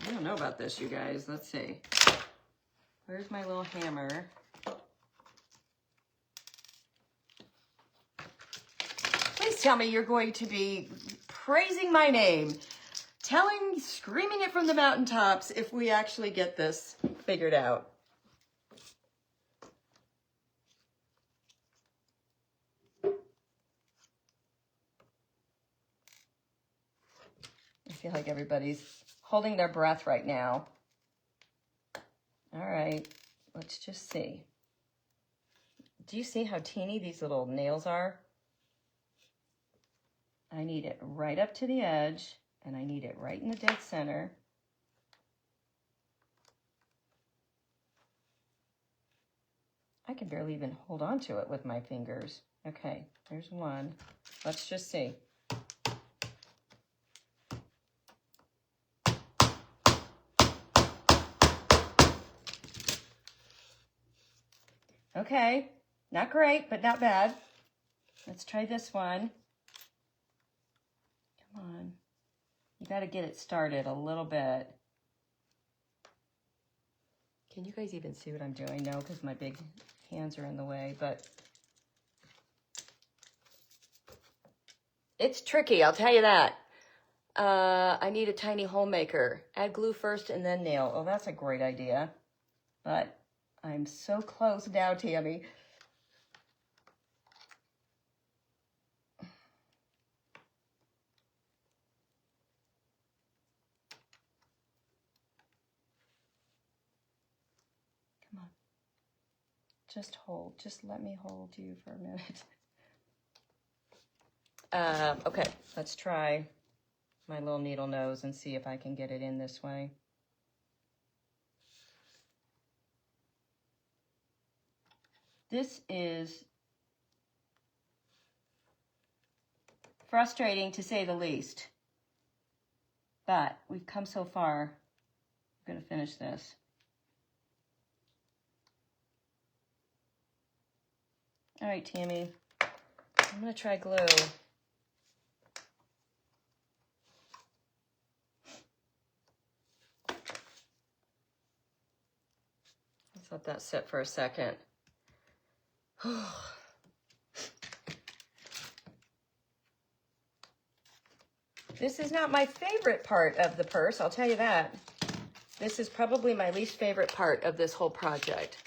I don't know about this, you guys. Let's see. Where's my little hammer? Please tell me you're going to be praising my name, screaming it from the mountaintops if we actually get this figured out. I feel like everybody's holding their breath right now. All right, let's just see. Do you see how teeny these little nails are? I need it right up to the edge, and I need it right in the dead center. I can barely even hold on to it with my fingers. Okay, there's one. Let's just see. Okay, not great, but not bad. Let's try this one. Come on. You got to get it started a little bit. Can you guys even see what I'm doing? No, because my big hands are in the way, but it's tricky, I'll tell you that. I need a tiny hole maker. Add glue first and then nail. Oh, that's a great idea. But I'm so close now, Tammy. Just hold. Just let me hold you for a minute. Okay, let's try my little needle nose and see if I can get it in this way. This is frustrating to say the least, but we've come so far. I'm going to finish this. All right, Tammy, I'm going to try glue. Let's let that sit for a second. This is not my favorite part of the purse, I'll tell you that. This is probably my least favorite part of this whole project.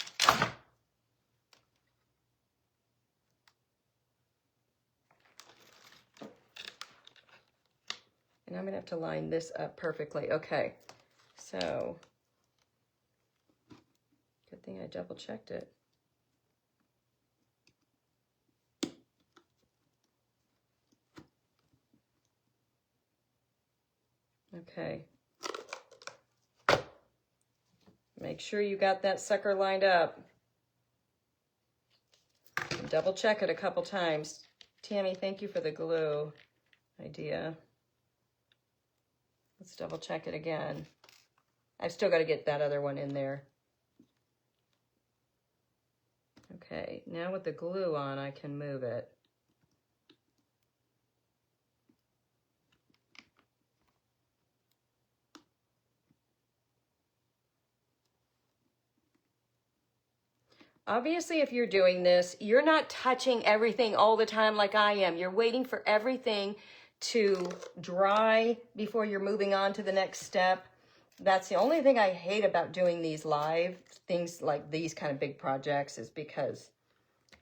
And I'm gonna have to line this up perfectly. Okay, so, good thing I double checked it. Okay. Make sure you got that sucker lined up. And double check it a couple times. Tammy, thank you for the glue idea. Let's double check it again. I've still got to get that other one in there. Okay, now with the glue on, I can move it. Obviously, if you're doing this, you're not touching everything all the time like I am. You're waiting for everything to dry before you're moving on to the next step. That's the only thing I hate about doing these live things like these kind of big projects, is because,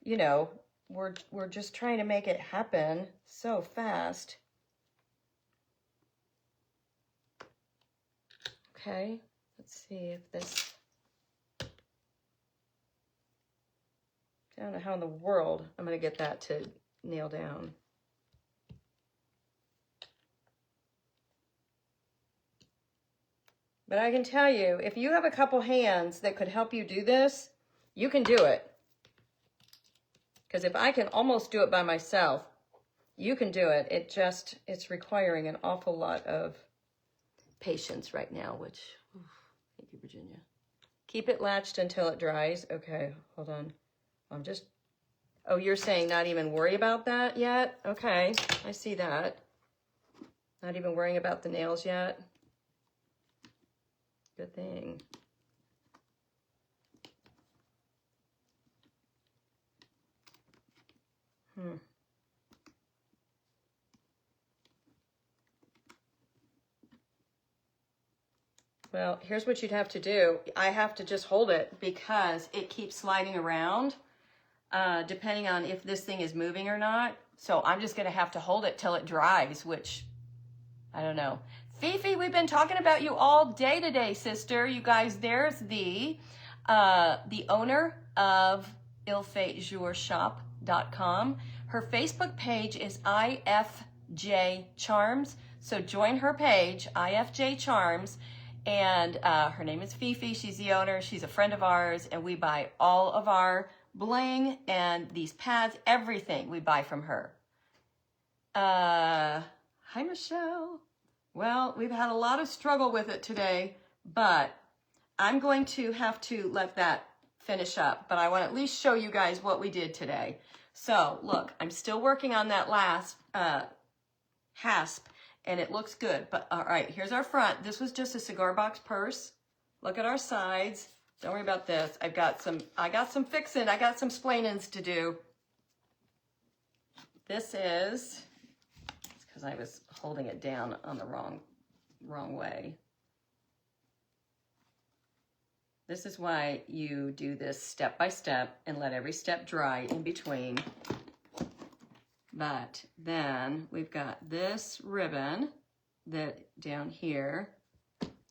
you know, we're just trying to make it happen so fast. Okay, let's see if this, I don't know how in the world I'm going to get that to nail down. But I can tell you, if you have a couple hands that could help you do this, you can do it. Because if I can almost do it by myself, you can do it. It's requiring an awful lot of patience right now, which, thank you, Virginia. Keep it latched until it dries. Okay, hold on. Oh, you're saying not even worry about that yet? Okay, I see that. Not even worrying about the nails yet. Good thing. Well, here's what you'd have to do. I have to just hold it because it keeps sliding around, depending on if this thing is moving or not. So I'm just going to have to hold it till it dries, which, I don't know. Fifi, we've been talking about you all day today, sister. You guys, there's the owner of ilfaitjourshop.com. Her Facebook page is IFJ Charms. So join her page, IFJ Charms. And her name is Fifi. She's the owner. She's a friend of ours. And we buy all of our bling and these pads, everything we buy from her. Hi, Michelle. Well, we've had a lot of struggle with it today, but I'm going to have to let that finish up. But I want to at least show you guys what we did today. So look, I'm still working on that last hasp. And it looks good, but all right, here's our front. This was just a cigar box purse. Look at our sides. Don't worry about this. I got some fixing. I got some splainings to do. This is, it's because I was holding it down on the wrong way. This is why you do this step by step and let every step dry in between. But then we've got this ribbon that down here,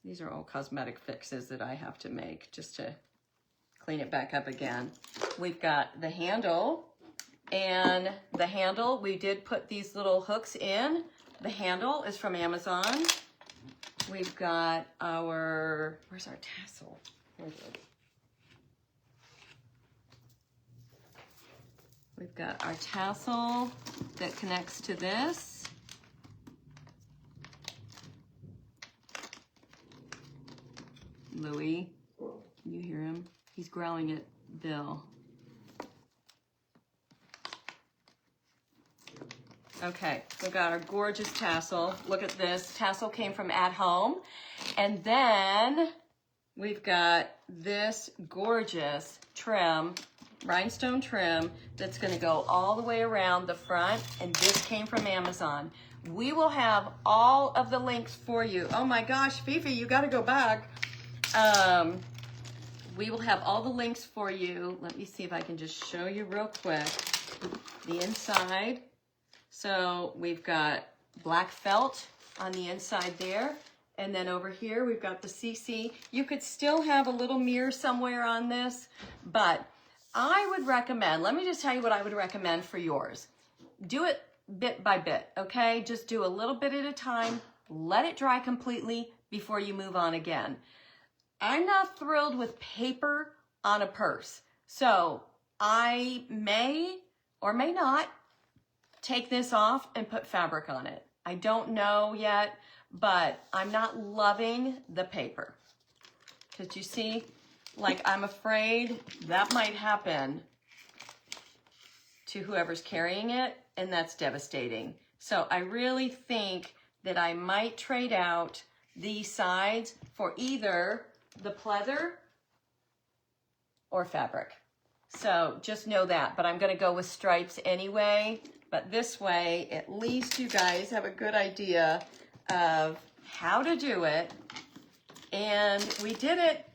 these are all cosmetic fixes that I have to make just to clean it back up again. We've got the handle, and the handle, we did put these little hooks in. The handle is from Amazon. We've got our, where's our tassel? Where's it? We've got our tassel that connects to this. Louie, can you hear him? He's growling at Bill. Okay, we've got our gorgeous tassel. Look at this. Tassel came from At Home. And then we've got this gorgeous trim, rhinestone trim, that's going to go all the way around the front. And this came from Amazon. We will have all of the links for you. Oh my gosh, Fifi, you got to go back. We will have all the links for you. Let me see if I can just show you real quick the inside. So we've got black felt on the inside there. And then over here, we've got the CC. You could still have a little mirror somewhere on this, but I would recommend, let me just tell you what I would recommend for yours. Do it bit by bit, okay? Just do a little bit at a time. Let it dry completely before you move on again. I'm not thrilled with paper on a purse. So I may or may not take this off and put fabric on it. I don't know yet, but I'm not loving the paper. Because you see, like, I'm afraid that might happen to whoever's carrying it, and that's devastating. So I really think that I might trade out these sides for either the pleather or fabric. So just know that, but I'm gonna go with stripes anyway. But this way, at least you guys have a good idea of how to do it. And we did it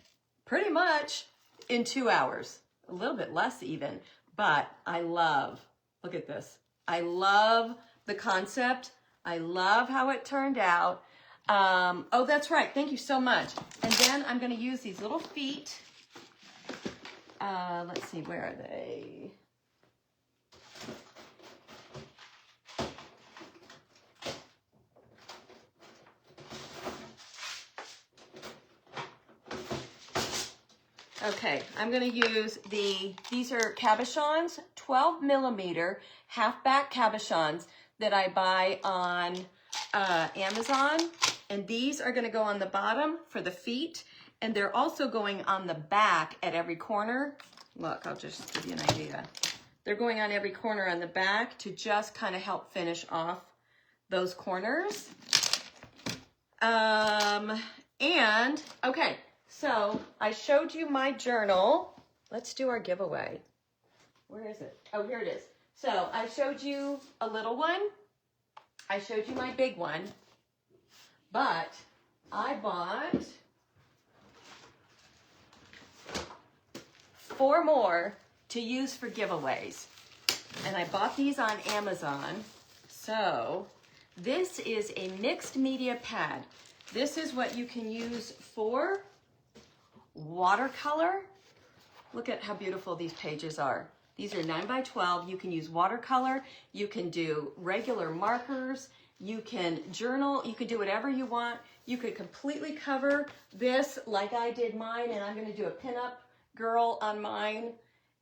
pretty much in 2 hours, a little bit less even, but I love, look at this. I love the concept. I love how it turned out. Oh, that's right. Thank you so much. And then I'm going to use these little feet. Let's see, where are they? Okay, I'm going to use these are cabochons, 12 millimeter half-back cabochons that I buy on Amazon. And these are going to go on the bottom for the feet. And they're also going on the back at every corner. Look, I'll just give you an idea. They're going on every corner on the back to just kind of help finish off those corners. And, okay. So I showed you my journal. Let's do our giveaway. Where is it? Oh, here it is. So I showed you a little one. I showed you my big one. But I bought 4 more to use for giveaways. And I bought these on Amazon. So this is a mixed media pad. This is what you can use for watercolor. Look at how beautiful these pages are. These are 9 by 12. You can use watercolor. You can do regular markers. You can journal. You can do whatever you want. You could completely cover this like I did mine, and I'm going to do a pinup girl on mine.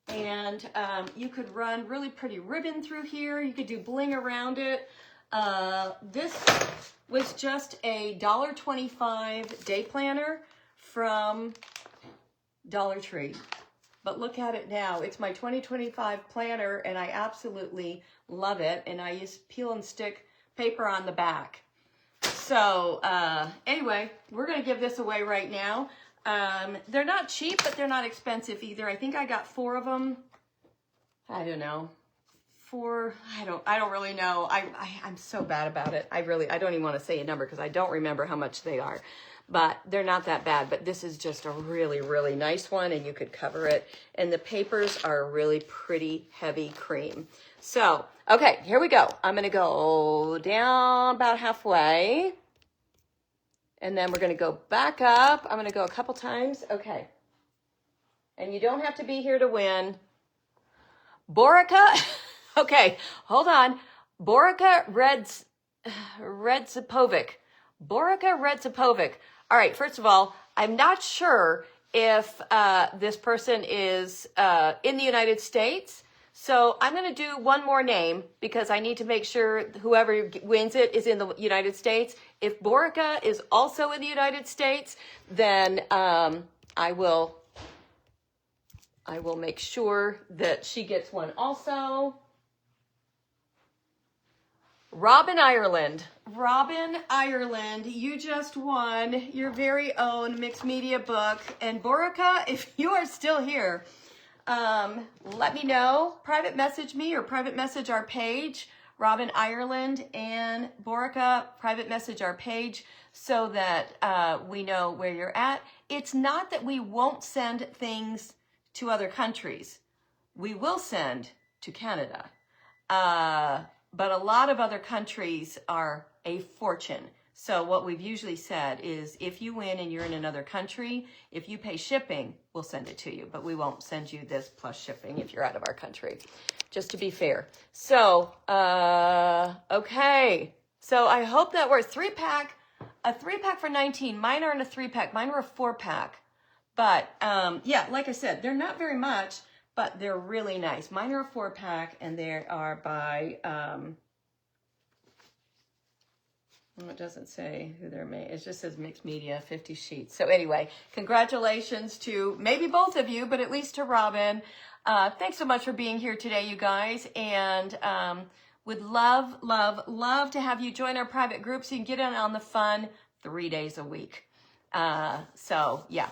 And you could run really pretty ribbon through here. You could do bling around it. This was just a $1.25 day planner from Dollar Tree. But look at it now. It's my 2025 planner, and I absolutely love it. And I use peel and stick paper on the back. So anyway, we're going to give this away right now. They're not cheap, but they're not expensive either. I think I got 4 of them. I don't know. 4, I don't really know. I'm so bad about it. I don't even want to say a number because I don't remember how much they are. But they're not that bad. But this is just a really, really nice one, and you could cover it. And the papers are really pretty heavy cream. So, okay, here we go. I'm going to go down about halfway. And then we're going to go back up. I'm going to go a couple times. Okay. And you don't have to be here to win. Borica, okay, hold on. Borica Redzapovic. Borica Redzapovic. All right, first of all, I'm not sure if this person is in the United States. So I'm going to do one more name because I need to make sure whoever wins it is in the United States. If Borica is also in the United States, then I will make sure that she gets one also. Robin Ireland. Robin Ireland, you just won your very own mixed media book. And Borica, if you are still here, let me know. Private message me or private message our page. Robin Ireland and Borica, private message our page so that we know where you're at. It's not that we won't send things to other countries. We will send to Canada. But a lot of other countries are a fortune. So what we've usually said is if you win and you're in another country, if you pay shipping, we'll send it to you. But we won't send you this plus shipping if you're out of our country, just to be fair. So, okay. So I hope that works. A 3-pack for 19. Mine aren't a 3-pack. Mine were a 4-pack. But, yeah, like I said, they're not very much, but they're really nice. Mine are a 4-pack, and they are by, it doesn't say who they're made. It just says mixed media, 50 sheets. So anyway, congratulations to maybe both of you, but at least to Robin. Thanks so much for being here today, you guys. And would love, love, love to have you join our private group so you can get in on the fun 3 days a week. So, yeah.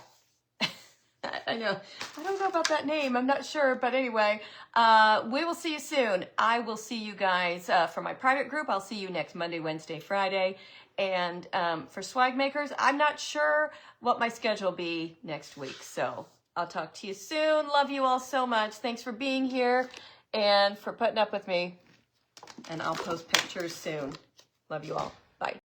I know. I don't know about that name. I'm not sure. But anyway, we will see you soon. I will see you guys for my private group. I'll see you next Monday, Wednesday, Friday. And for Swag Makers, I'm not sure what my schedule will be next week. So I'll talk to you soon. Love you all so much. Thanks for being here and for putting up with me. And I'll post pictures soon. Love you all. Bye.